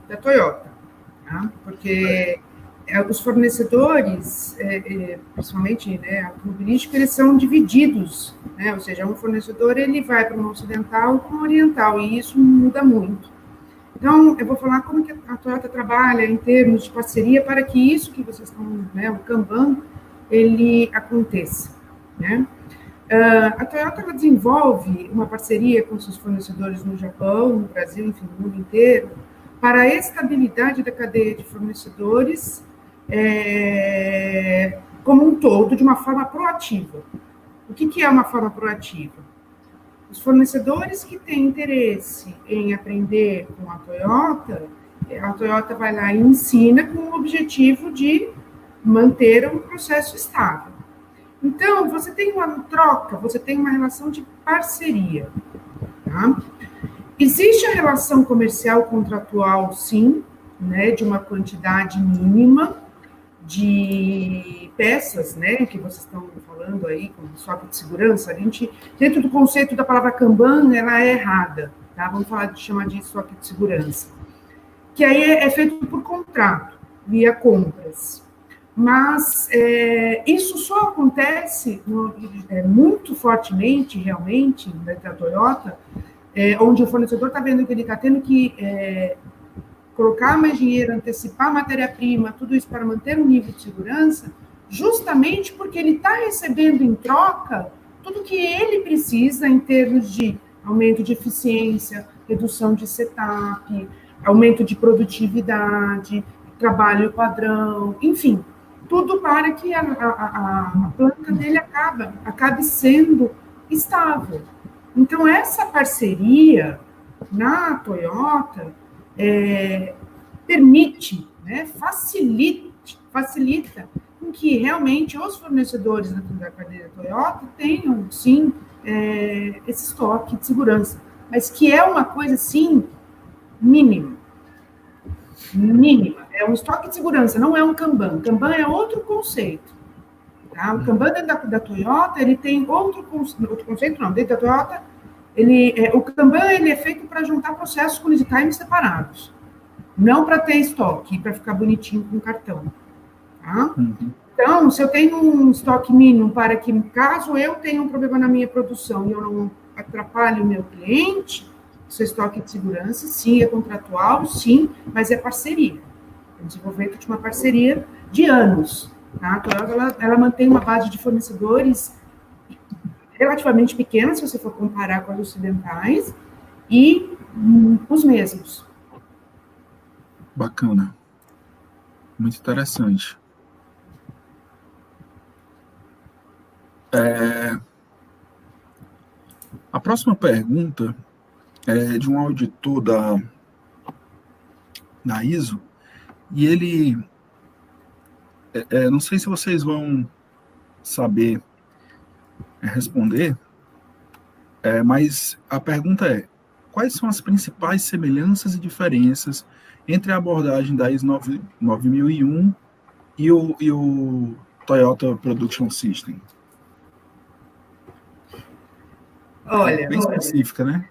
da Toyota, tá? Porque os fornecedores, principalmente automobilísticos, eles são divididos, né? Ou seja, um fornecedor ele vai para uma ocidental e para uma oriental, e isso muda muito. Então, eu vou falar como que a Toyota trabalha em termos de parceria para que isso que vocês estão, o Kanban, ele aconteça, né? A Toyota ela desenvolve uma parceria com seus fornecedores no Japão, no Brasil, enfim, no mundo inteiro, para a estabilidade da cadeia de fornecedores como um todo, de uma forma proativa. O que é uma forma proativa? Os fornecedores que têm interesse em aprender com a Toyota vai lá e ensina com o objetivo de manter um processo estável. Então, você tem uma troca, você tem uma relação de parceria. Tá? Existe a relação comercial contratual, sim, né, de uma quantidade mínima de peças, né, que vocês estão falando aí, como estoque de segurança. A gente, dentro do conceito da palavra Kanban, ela é errada, tá? Vamos chamar de estoque de segurança. Que aí é feito por contrato, via compras. Mas isso só acontece muito fortemente, realmente, da Toyota, onde o fornecedor está vendo que ele está tendo que colocar mais dinheiro, antecipar matéria-prima, tudo isso para manter um nível de segurança, justamente porque ele está recebendo em troca tudo que ele precisa em termos de aumento de eficiência, redução de setup, aumento de produtividade, trabalho padrão, enfim, tudo para que a planta dele acabe sendo estável. Então, essa parceria na Toyota permite, né, facilita com que realmente os fornecedores da cadeia Toyota tenham, sim, esse estoque de segurança, mas que é uma coisa, sim, mínima. É um estoque de segurança, não é um Kanban. Kanban é outro conceito. Tá? O Kanban dentro da Toyota, ele tem outro conceito, não. Dentro da Toyota, o Kanban ele é feito para juntar processos com lead times separados. Não para ter estoque, para ficar bonitinho com cartão. Tá? Então, se eu tenho um estoque mínimo para que, caso eu tenha um problema na minha produção e eu não atrapalhe o meu cliente, seu estoque de segurança, sim, é contratual, sim, mas é parceria. É desenvolvimento de uma parceria de anos. Tá? A Toyota, ela mantém uma base de fornecedores relativamente pequena, se você for comparar com as ocidentais, e os mesmos. Bacana. Muito interessante. A próxima pergunta é de um auditor da ISO, e ele, não sei se vocês vão saber responder, mas a pergunta é: quais são as principais semelhanças e diferenças entre a abordagem da ISO 9001 e o Toyota Production System? Olha, bem específica, né?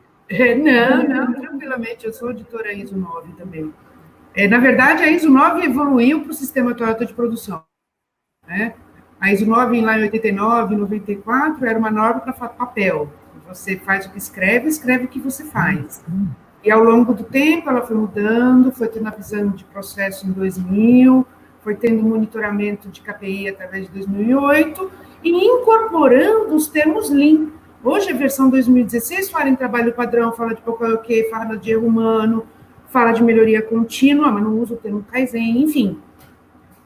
Não, tranquilamente, eu sou auditora ISO 9 também. Na verdade, a ISO 9 evoluiu para o sistema Toyota de produção, né? A ISO 9, lá em 89, 94, era uma norma para papel. Você faz o que escreve o que você faz. E ao longo do tempo, ela foi mudando, foi tendo a visão de processo em 2000, foi tendo monitoramento de KPI através de 2008, e incorporando os termos Lean. Hoje, a versão 2016 fala em trabalho padrão, fala de POC, fala de erro humano, fala de melhoria contínua, mas não usa o termo Kaizen, enfim.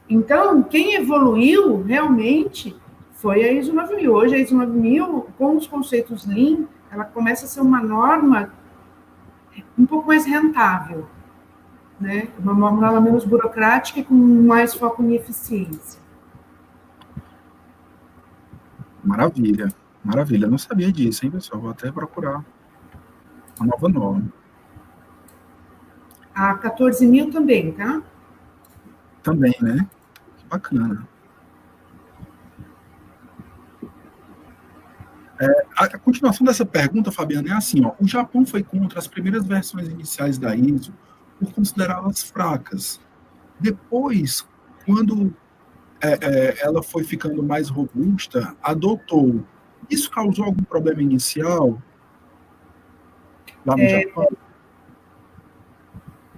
Então, quem evoluiu realmente foi a ISO 9000. Hoje, a ISO 9000, com os conceitos Lean, ela começa a ser uma norma um pouco mais rentável, né? Uma norma menos burocrática e com mais foco em eficiência. Maravilha, maravilha. Eu não sabia disso, hein, pessoal? Vou até procurar a nova norma. A 14.000 também, tá? Também, né? Que bacana. A continuação dessa pergunta, Fabiana, é assim, ó: o Japão foi contra as primeiras versões iniciais da ISO por considerá-las fracas. Depois, quando ela foi ficando mais robusta, adotou. Isso causou algum problema inicial lá no Japão?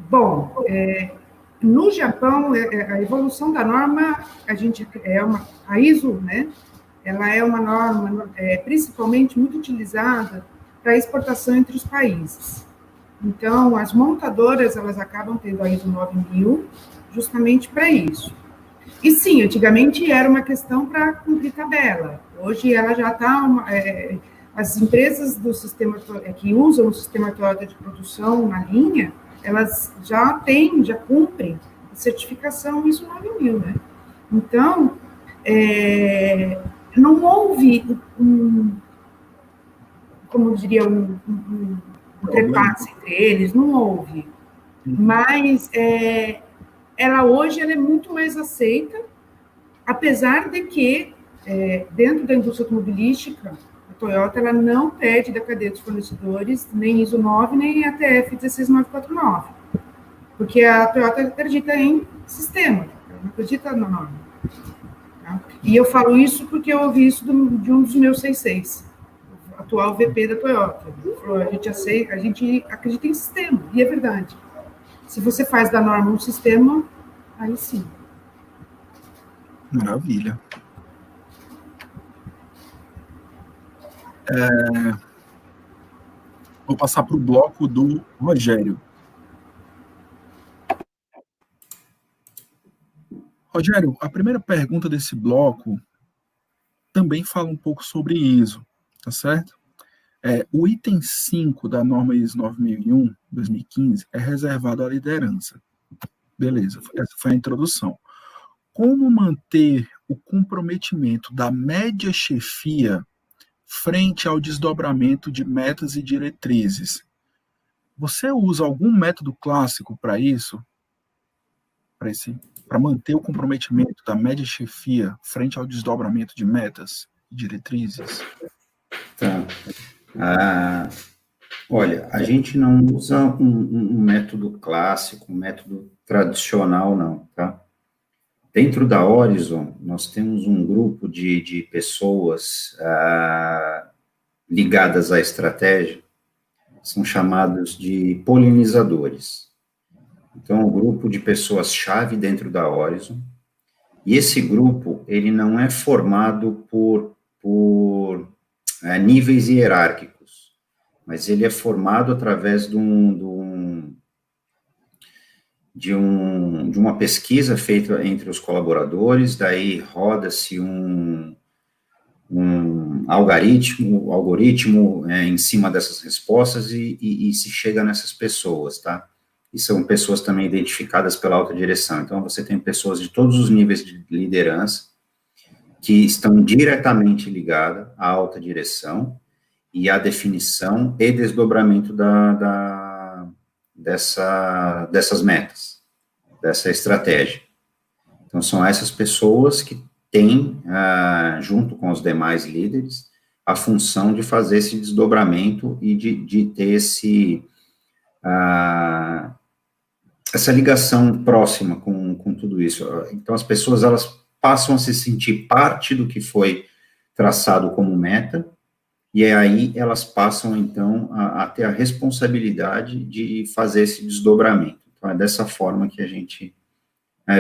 Bom, no Japão, a evolução da norma, a ISO, né? Ela é uma norma principalmente muito utilizada para exportação entre os países. Então, as montadoras, elas acabam tendo a ISO 9000 justamente para isso. E sim, antigamente era uma questão para cumprir tabela. Hoje ela já está... as empresas do sistema que usam o sistema Toyota de produção na linha, elas já cumprem a certificação ISO 9000, né? Então, não houve como eu diria, um trepasse entre eles, não houve. Mas ela hoje é muito mais aceita, apesar de que, dentro da indústria automobilística, a Toyota ela não pede da cadeia dos fornecedores nem ISO 9, nem ATF 16949, porque a Toyota acredita em sistema, ela não acredita na norma. Tá? E eu falo isso porque eu ouvi isso de um dos meus 66, o atual VP da Toyota. Ele falou: a gente acredita em sistema, e é verdade. Se você faz da norma um sistema, aí sim. Maravilha. Vou passar para o bloco do Rogério. Rogério, a primeira pergunta desse bloco também fala um pouco sobre ISO, tá certo? O item 5 da norma ISO 9001, 2015, é reservado à liderança. Beleza, essa foi a introdução. Como manter o comprometimento da média chefia frente ao desdobramento de metas e diretrizes? Você usa algum método clássico para isso? Para manter o comprometimento da média chefia frente ao desdobramento de metas e diretrizes? Tá. Olha, a gente não usa um método clássico, um método tradicional, não, tá? Dentro da Horizon, nós temos um grupo de pessoas ligadas à estratégia, são chamados de polinizadores. Então, é um grupo de pessoas-chave dentro da Horizon, e esse grupo, ele não é formado por níveis hierárquicos, mas ele é formado através de uma pesquisa feita entre os colaboradores, daí roda-se algoritmo em cima dessas respostas e se chega nessas pessoas, tá? E são pessoas também identificadas pela alta direção. Então, você tem pessoas de todos os níveis de liderança que estão diretamente ligadas à alta direção e à definição e desdobramento dessas metas, dessa estratégia. Então, são essas pessoas que têm, junto com os demais líderes, a função de fazer esse desdobramento e de ter essa ligação próxima com tudo isso. Então, as pessoas, elas passam a se sentir parte do que foi traçado como meta, e aí elas passam, então, a ter a responsabilidade de fazer esse desdobramento. Então, é dessa forma que a gente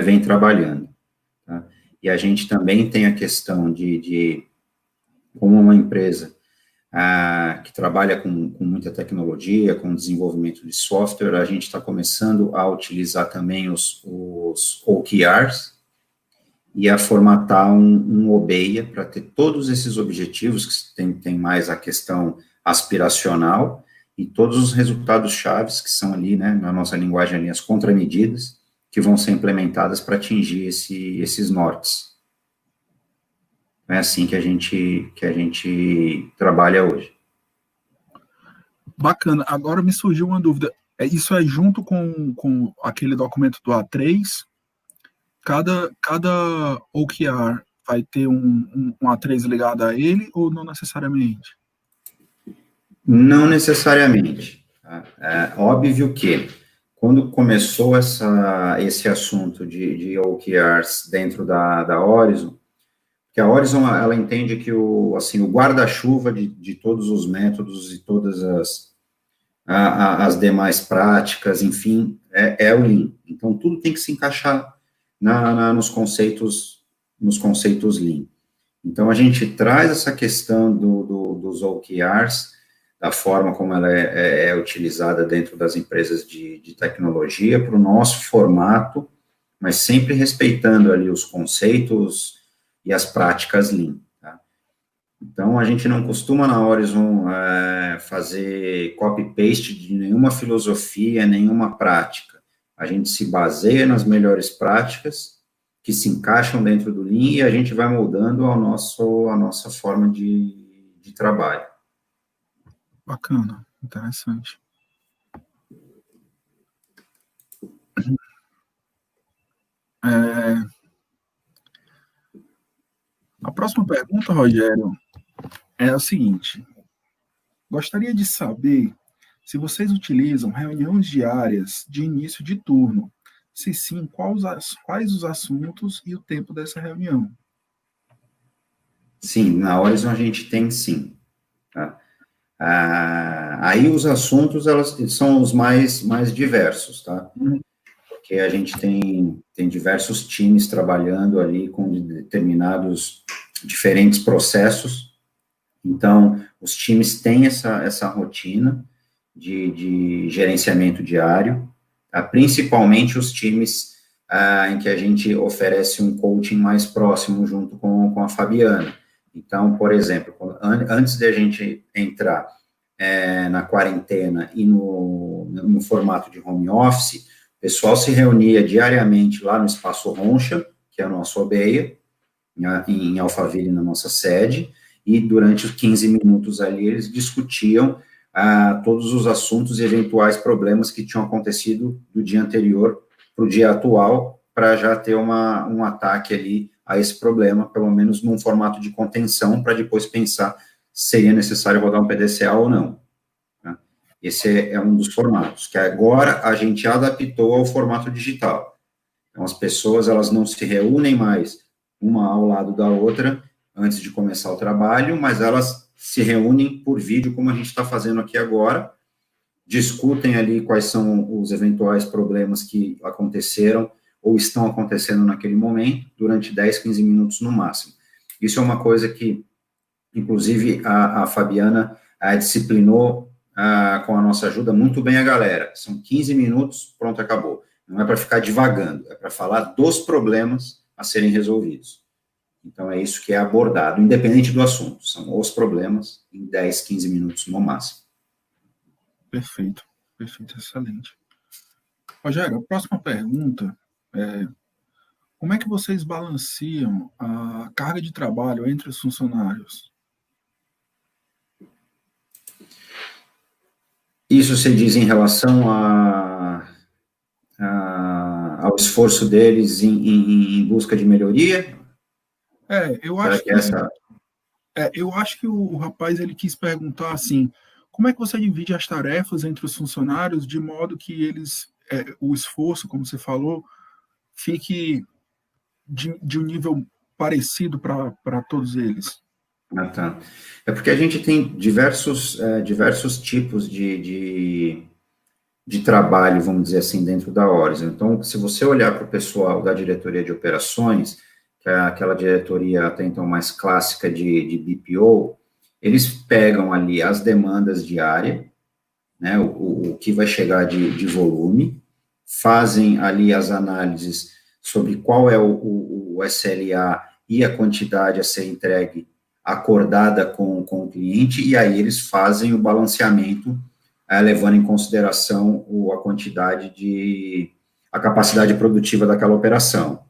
vem trabalhando. Tá? E a gente também tem a questão como uma empresa que trabalha com muita tecnologia, com desenvolvimento de software, a gente está começando a utilizar também os OKRs e a formatar um OBEIA para ter todos esses objetivos, que tem mais a questão aspiracional, e todos os resultados chaves, que são ali, né, na nossa linguagem, ali, as contramedidas, que vão ser implementadas para atingir esses nortes. É assim que a gente trabalha hoje. Bacana. Agora me surgiu uma dúvida. Isso é junto com aquele documento do A3? Cada OKR vai ter um A3 ligado a ele ou não necessariamente? Não necessariamente. É óbvio que, quando começou esse assunto de OKRs dentro da Horizon, que a Horizon, ela entende que o guarda-chuva de todos os métodos e todas as demais práticas, enfim, é o Lean. Então, tudo tem que se encaixar nos conceitos Lean. Então, a gente traz essa questão dos OKRs, da forma como ela é utilizada dentro das empresas de tecnologia, para o nosso formato, mas sempre respeitando ali os conceitos e as práticas Lean. Tá? Então, a gente não costuma, na Horizon, fazer copy-paste de nenhuma filosofia, nenhuma prática. A gente se baseia nas melhores práticas que se encaixam dentro do Lean e a gente vai moldando a nossa forma de trabalho. Bacana, interessante. A próxima pergunta, Rogério, é a seguinte. Gostaria de saber se vocês utilizam reuniões diárias de início de turno. Se sim, quais os assuntos e o tempo dessa reunião? Sim, na Horizon a gente tem sim. Tá? Aí os assuntos, elas são os mais diversos, tá? Porque a gente tem diversos times trabalhando ali com determinados diferentes processos. Então, os times têm essa rotina de gerenciamento diário, tá? Principalmente os times em que a gente oferece um coaching mais próximo junto com a Fabiana. Então, por exemplo, antes de a gente entrar na quarentena e no formato de home office, o pessoal se reunia diariamente lá no Espaço Roncha, que é o nosso OBEIA, em Alphaville, na nossa sede, e durante os 15 minutos ali eles discutiam todos os assuntos e eventuais problemas que tinham acontecido do dia anterior para o dia atual, para já ter um ataque ali a esse problema, pelo menos num formato de contenção, para depois pensar se seria necessário rodar um PDCA ou não. Tá? Esse é um dos formatos, que agora a gente adaptou ao formato digital. Então, as pessoas, elas não se reúnem mais uma ao lado da outra antes de começar o trabalho, mas elas se reúnem por vídeo, como a gente está fazendo aqui agora, discutem ali quais são os eventuais problemas que aconteceram ou estão acontecendo naquele momento, durante 10, 15 minutos no máximo. Isso é uma coisa que, inclusive, a Fabiana disciplinou com a nossa ajuda muito bem a galera. São 15 minutos, pronto, acabou. Não é para ficar divagando, é para falar dos problemas a serem resolvidos. Então, é isso que é abordado, independente do assunto. São os problemas em 10, 15 minutos no máximo. Perfeito, perfeito, excelente. Rogério, a próxima pergunta é: como é que vocês balanceiam a carga de trabalho entre os funcionários? Isso se diz em relação ao esforço deles em busca de melhoria? Eu acho eu acho que o rapaz ele quis perguntar assim: como é que você divide as tarefas entre os funcionários de modo que eles, o esforço, como você falou, fique de um nível parecido para todos eles? Ah, tá. É porque a gente tem diversos tipos de trabalho, vamos dizer assim, dentro da Horizon. Então, se você olhar para o pessoal da diretoria de operações, que é aquela diretoria até então mais clássica de BPO, eles pegam ali as demandas diárias, né, o que vai chegar de volume, fazem ali as análises sobre qual é o SLA e a quantidade a ser entregue acordada com o cliente, e aí eles fazem o balanceamento, levando em consideração a capacidade produtiva daquela operação.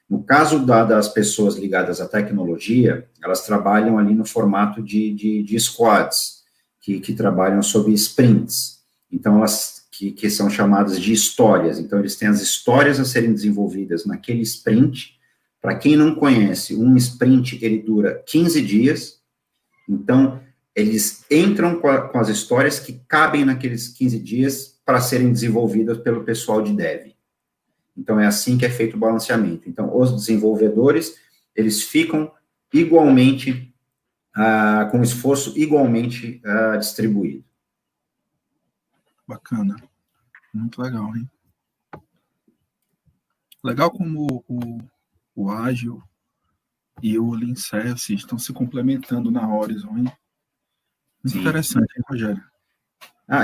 No caso das pessoas ligadas à tecnologia, elas trabalham ali no formato de squads, que trabalham sob sprints. Então, elas que são chamadas de histórias. Então, eles têm as histórias a serem desenvolvidas naquele sprint. Para quem não conhece, um sprint, ele dura 15 dias. Então, eles entram com as histórias que cabem naqueles 15 dias para serem desenvolvidas pelo pessoal de dev. Então, é assim que é feito o balanceamento. Então, os desenvolvedores, eles ficam igualmente, com esforço igualmente distribuído. Bacana. Muito legal, hein? Legal como o Ágil e o Lean Service estão se complementando na Horizon, hein? Muito interessante, hein, Rogério?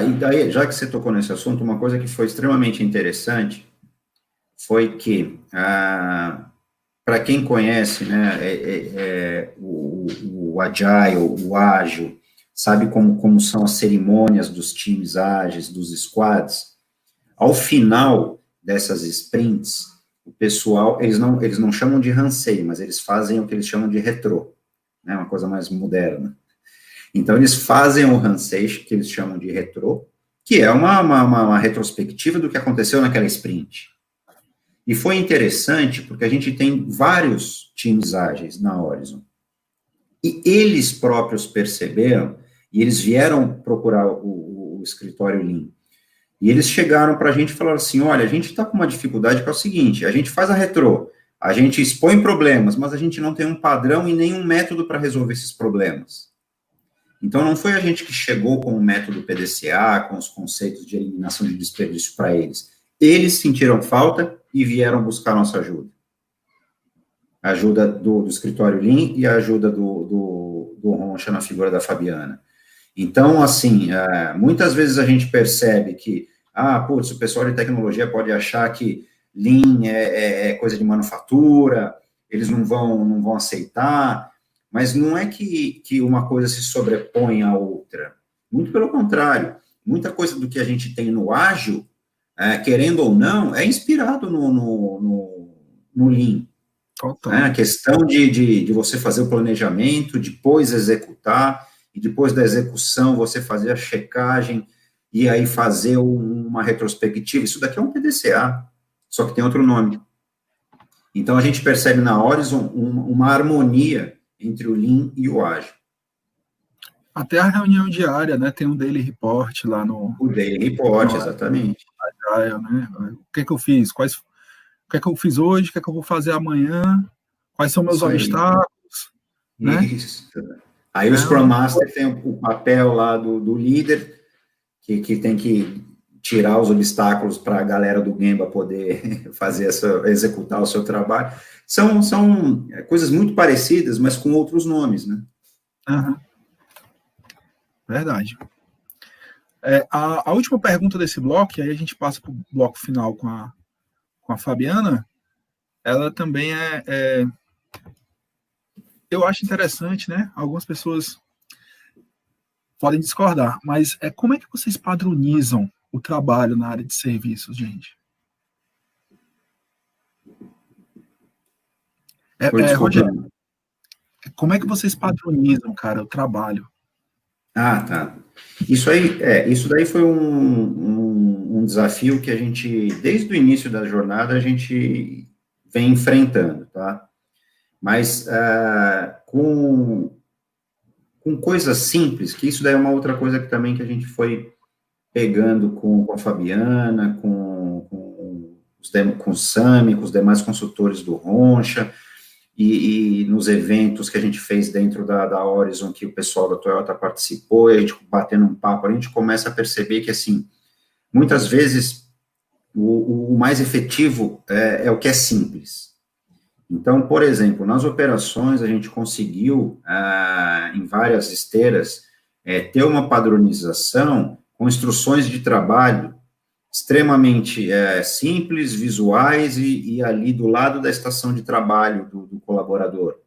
E daí, já que você tocou nesse assunto, uma coisa que foi extremamente interessante foi que, para quem conhece, né, o Agile, o Ágil, sabe como são as cerimônias dos times ágeis, dos squads, ao final dessas sprints, o pessoal, eles não chamam de Hansei, mas eles fazem o que eles chamam de retrô, né, uma coisa mais moderna. Então, eles fazem o Hansei, que eles chamam de retrô, que é uma retrospectiva do que aconteceu naquela sprint. E foi interessante, porque a gente tem vários times ágeis na Horizon. E eles próprios perceberam, e eles vieram procurar o escritório Lean. E eles chegaram para a gente e falaram assim: olha, a gente está com uma dificuldade que é o seguinte, a gente faz a retrô, a gente expõe problemas, mas a gente não tem um padrão e nenhum método para resolver esses problemas. Então, não foi a gente que chegou com o método PDCA, com os conceitos de eliminação de desperdício para eles. Eles sentiram falta e vieram buscar nossa ajuda. A ajuda do escritório Lean e a ajuda do Roncha na figura da Fabiana. Então, assim, muitas vezes a gente percebe que, o pessoal de tecnologia pode achar que Lean é coisa de manufatura, eles não vão aceitar, mas não é que uma coisa se sobrepõe à outra. Muito pelo contrário, muita coisa do que a gente tem no ágil, querendo ou não, é inspirado no Lean. A questão de você fazer o planejamento, depois executar, e depois da execução você fazer a checagem, e aí fazer uma retrospectiva. Isso daqui é um PDCA, só que tem outro nome. Então, a gente percebe na Horizon uma harmonia entre o Lean e o Ágil. Até a reunião diária, né? Tem um daily report lá no... O daily report, exatamente. Agile, né? O que eu fiz? O que eu fiz hoje? O que eu vou fazer amanhã? Quais são meus obstáculos? Isso. Né? Aí o Scrum Master tem o papel lá do líder, que tem que tirar os obstáculos para a galera do Gemba poder executar o seu trabalho. São coisas muito parecidas, mas com outros nomes, né? Uhum. Verdade. A última pergunta desse bloco, e aí a gente passa para o bloco final com a Fabiana, ela também eu acho interessante, né? Algumas pessoas podem discordar, mas como é que vocês padronizam o trabalho na área de serviços, gente? Rogério, como é que vocês padronizam, cara, o trabalho? Ah, tá. Isso daí foi um desafio que a gente, desde o início da jornada, a gente vem enfrentando, tá? Mas com coisas simples, que isso daí é uma outra coisa que também que a gente foi pegando com a Fabiana, com o Sami, com os demais consultores do Roncha, e nos eventos que a gente fez dentro da Horizon, que o pessoal da Toyota participou, e a gente batendo um papo, a gente começa a perceber que, assim, muitas vezes, o mais efetivo é o que é simples. Então, por exemplo, nas operações, a gente conseguiu, em várias esteiras, ter uma padronização com instruções de trabalho extremamente simples, visuais e ali do lado da estação de trabalho do colaborador.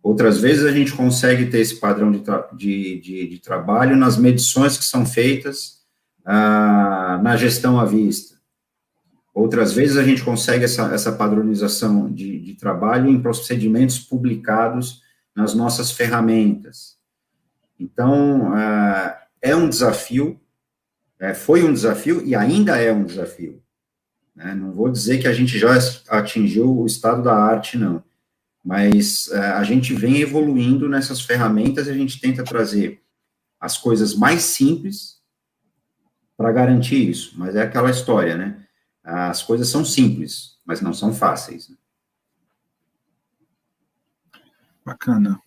Outras vezes a gente consegue ter esse padrão de trabalho nas medições que são feitas na gestão à vista. Outras vezes a gente consegue essa padronização de trabalho em procedimentos publicados nas nossas ferramentas. Então, é um desafio, foi um desafio e ainda é um desafio. Né? Não vou dizer que a gente já atingiu o estado da arte, não. Mas a gente vem evoluindo nessas ferramentas e a gente tenta trazer as coisas mais simples para garantir isso. Mas é aquela história, né? As coisas são simples, mas não são fáceis. Bacana.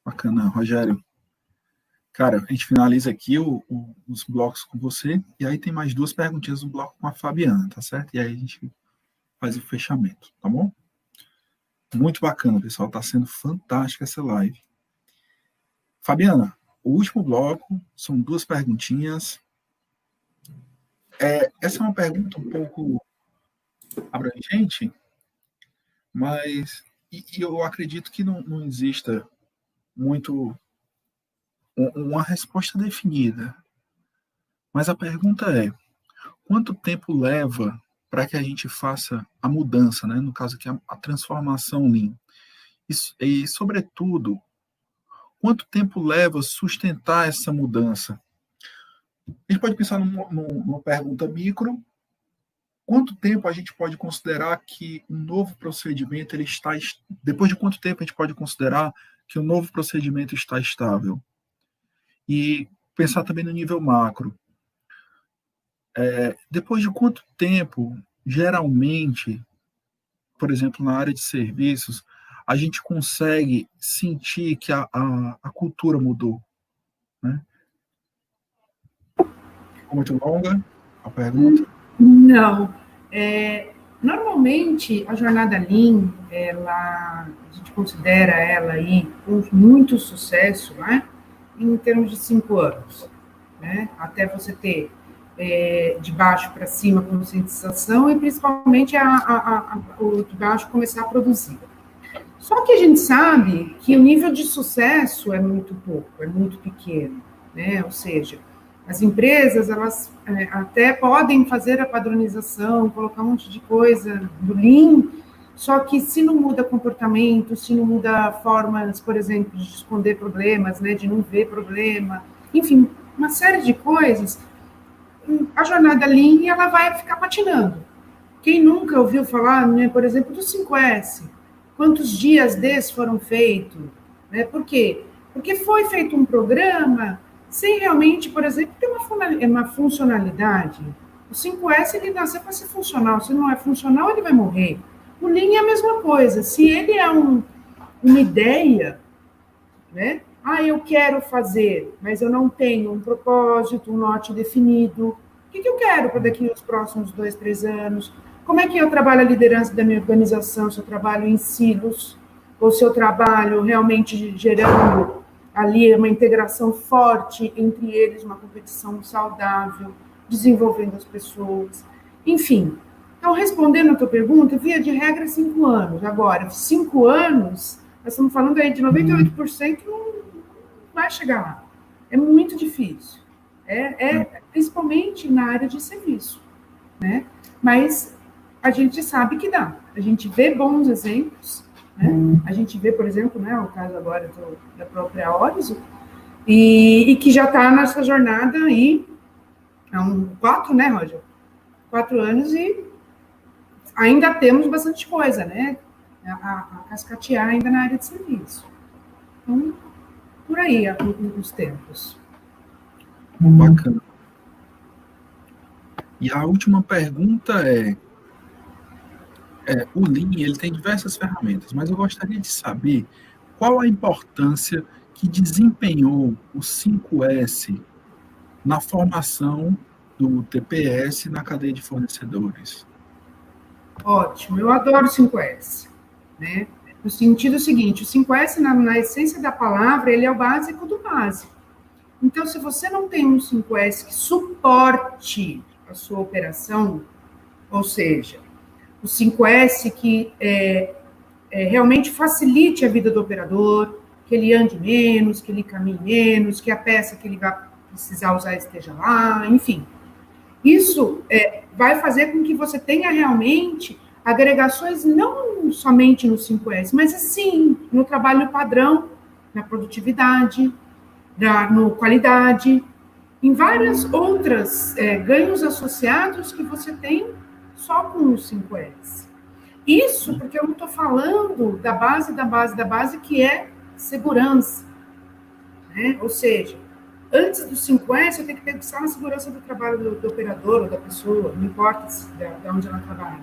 Bacana, Rogério. Cara, a gente finaliza aqui os blocos com você, e aí tem mais 2 perguntinhas no bloco com a Fabiana, tá certo? E aí a gente faz o fechamento, tá bom? Muito bacana, pessoal, tá sendo fantástica essa live. Fabiana, o último bloco são 2 perguntinhas. Essa é uma pergunta um pouco abrangente, mas e eu acredito que não exista muito uma resposta definida. Mas a pergunta é: quanto tempo leva para que a gente faça a mudança, né? No caso aqui, a transformação Lean? E, sobretudo, quanto tempo leva sustentar essa mudança? A gente pode pensar numa pergunta micro. Quanto tempo a gente pode considerar que um novo procedimento ele está... Depois de quanto tempo a gente pode considerar que o novo procedimento está estável? E pensar também no nível macro. Depois de quanto tempo, geralmente, por exemplo, na área de serviços, a gente consegue sentir que a cultura mudou? Né? Ficou muito longa a pergunta? Não. Normalmente, a jornada Lean, a gente considera ela aí com muito sucesso, né? Em termos de 5 anos, né? Até você ter de baixo para cima a conscientização e principalmente o de baixo começar a produzir. Só que a gente sabe que o nível de sucesso é muito pouco, é muito pequeno, né? Ou seja, as empresas, elas até podem fazer a padronização, colocar um monte de coisa do Lean, só que se não muda comportamento, se não muda formas, por exemplo, de esconder problemas, né, de não ver problema, enfim, uma série de coisas, a jornada Lean, ela vai ficar patinando. Quem nunca ouviu falar, né, por exemplo, do 5S? Quantos dias desses foram feitos? Né? Por quê? Porque foi feito um programa sem realmente, por exemplo, ter uma funcionalidade. O 5S, ele nasceu para ser funcional. Se não é funcional, ele vai morrer. O Lean é a mesma coisa. Se ele é uma ideia, né? Eu quero fazer, mas eu não tenho um propósito, um norte definido. O que eu quero para daqui aos próximos 2, 3 anos? Como é que eu trabalho a liderança da minha organização? Se eu trabalho em silos, ou se eu trabalho realmente gerando ali uma integração forte entre eles, uma competição saudável, desenvolvendo as pessoas. Enfim, então, respondendo a tua pergunta, via de regra, 5 anos. Agora, 5 anos nós estamos falando aí de 98% não vai chegar lá. É muito difícil. Principalmente na área de serviço, né? Mas a gente sabe que dá. A gente vê bons exemplos, né? A gente vê, por exemplo, né, o caso agora da própria Horizon, e que já está nessa jornada aí há 4, né, Roger? 4 anos e ainda temos bastante coisa, né? A cascatear ainda na área de serviço. Então, por aí os tempos. Bacana. E a última pergunta o Lean, ele tem diversas ferramentas, mas eu gostaria de saber qual a importância que desempenhou o 5S na formação do TPS na cadeia de fornecedores. Ótimo, eu adoro o 5S, né? No sentido seguinte, o 5S, na essência da palavra, ele é o básico do básico. Então, se você não tem um 5S que suporte a sua operação, ou seja, o 5S que realmente facilite a vida do operador, que ele ande menos, que ele caminhe menos, que a peça que ele vai precisar usar esteja lá, enfim. Isso vai fazer com que você tenha realmente agregações não somente no 5S, mas assim, no trabalho padrão, na produtividade, na qualidade, em várias outras ganhos associados que você tem só com o 5S. Isso porque eu não estou falando da base, que é segurança, né? Ou seja, antes do 5S, eu tenho que pensar na segurança do trabalho do operador ou da pessoa, não importa de onde ela trabalha.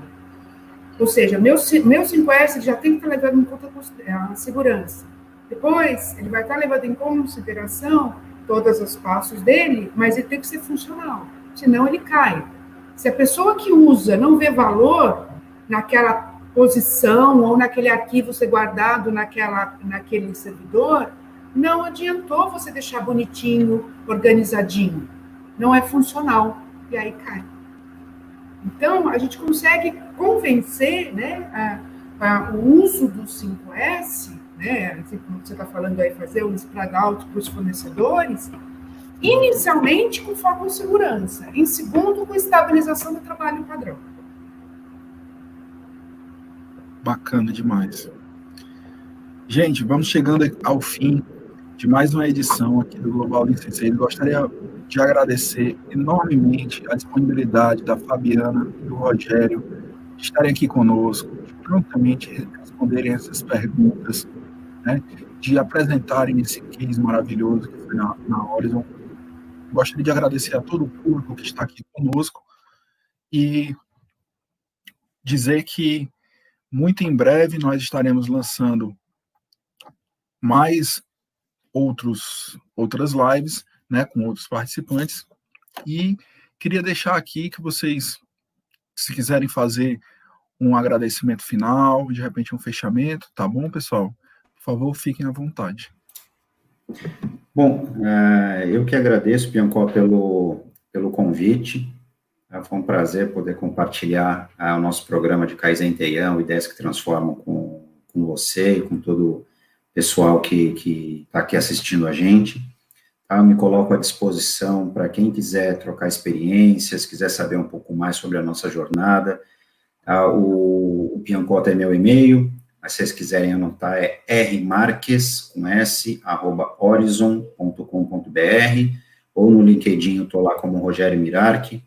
Ou seja, meu 5S já tem que estar levando em conta a segurança. Depois, ele vai estar levando em consideração todos os passos dele, mas ele tem que ser funcional, senão ele cai. Se a pessoa que usa não vê valor naquela posição ou naquele arquivo ser guardado naquele servidor, não adiantou você deixar bonitinho, organizadinho. Não é funcional, e aí cai. Então, a gente consegue convencer, né, o uso do 5S, né, assim como você está falando aí, fazer um spread out para os fornecedores, inicialmente com foco em segurança, em segundo, com estabilização do trabalho padrão. Bacana demais. Gente, vamos chegando ao fim de mais uma edição aqui do Global Lean Six. Gostaria de agradecer enormemente a disponibilidade da Fabiana e do Rogério de estarem aqui conosco, de prontamente responderem essas perguntas, né, de apresentarem esse case maravilhoso que foi na Horizon. Gostaria de agradecer a todo o público que está aqui conosco e dizer que muito em breve nós estaremos lançando mais outras lives, né, com outros participantes, e queria deixar aqui que vocês, se quiserem fazer um agradecimento final, de repente um fechamento, tá bom, pessoal? Por favor, fiquem à vontade. Bom, eu que agradeço, Piancó, pelo convite. Foi um prazer poder compartilhar o nosso programa de Kaizen Teião, Ideias que Transformam com você e com todo o pessoal que está aqui assistindo a gente. Tá? Eu me coloco à disposição para quem quiser trocar experiências, quiser saber um pouco mais sobre a nossa jornada. O Piancó tem meu e-mail, mas se vocês quiserem anotar é rmarques@horizon.com.br, ou no LinkedIn eu estou lá como Rogério Mirarchi.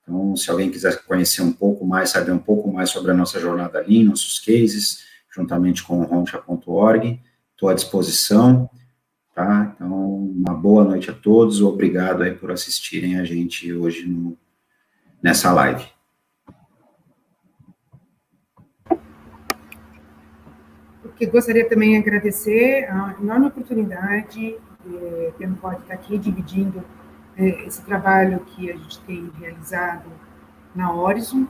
Então, se alguém quiser conhecer um pouco mais, saber um pouco mais sobre a nossa jornada Lean, nossos cases, juntamente com o roncha.org, estou à disposição, tá? Então, uma boa noite a todos, obrigado aí por assistirem a gente hoje nessa live. Eu gostaria também de agradecer a enorme oportunidade pelo pode estar aqui dividindo esse trabalho que a gente tem realizado na Horizon.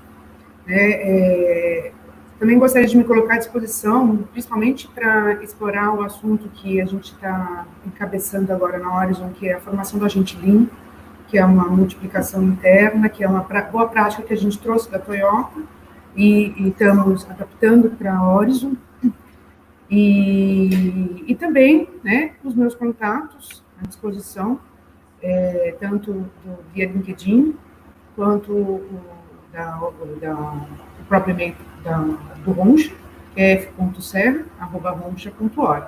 Também gostaria de me colocar à disposição, principalmente para explorar o assunto que a gente está encabeçando agora na Horizon, que é a formação do agente Lean, que é uma multiplicação interna, que é uma boa prática que a gente trouxe da Toyota e estamos adaptando para a Horizon. E também, né, os meus contatos à disposição, tanto via LinkedIn, quanto do próprio e-mail do Roncha, que é f.serra@roncha.org.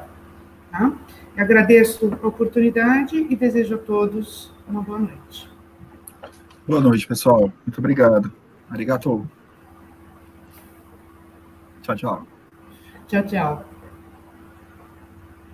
Tá? Eu agradeço a oportunidade e desejo a todos uma boa noite. Boa noite, pessoal. Muito obrigado. Arigatou. Tchau, tchau. Tchau, tchau.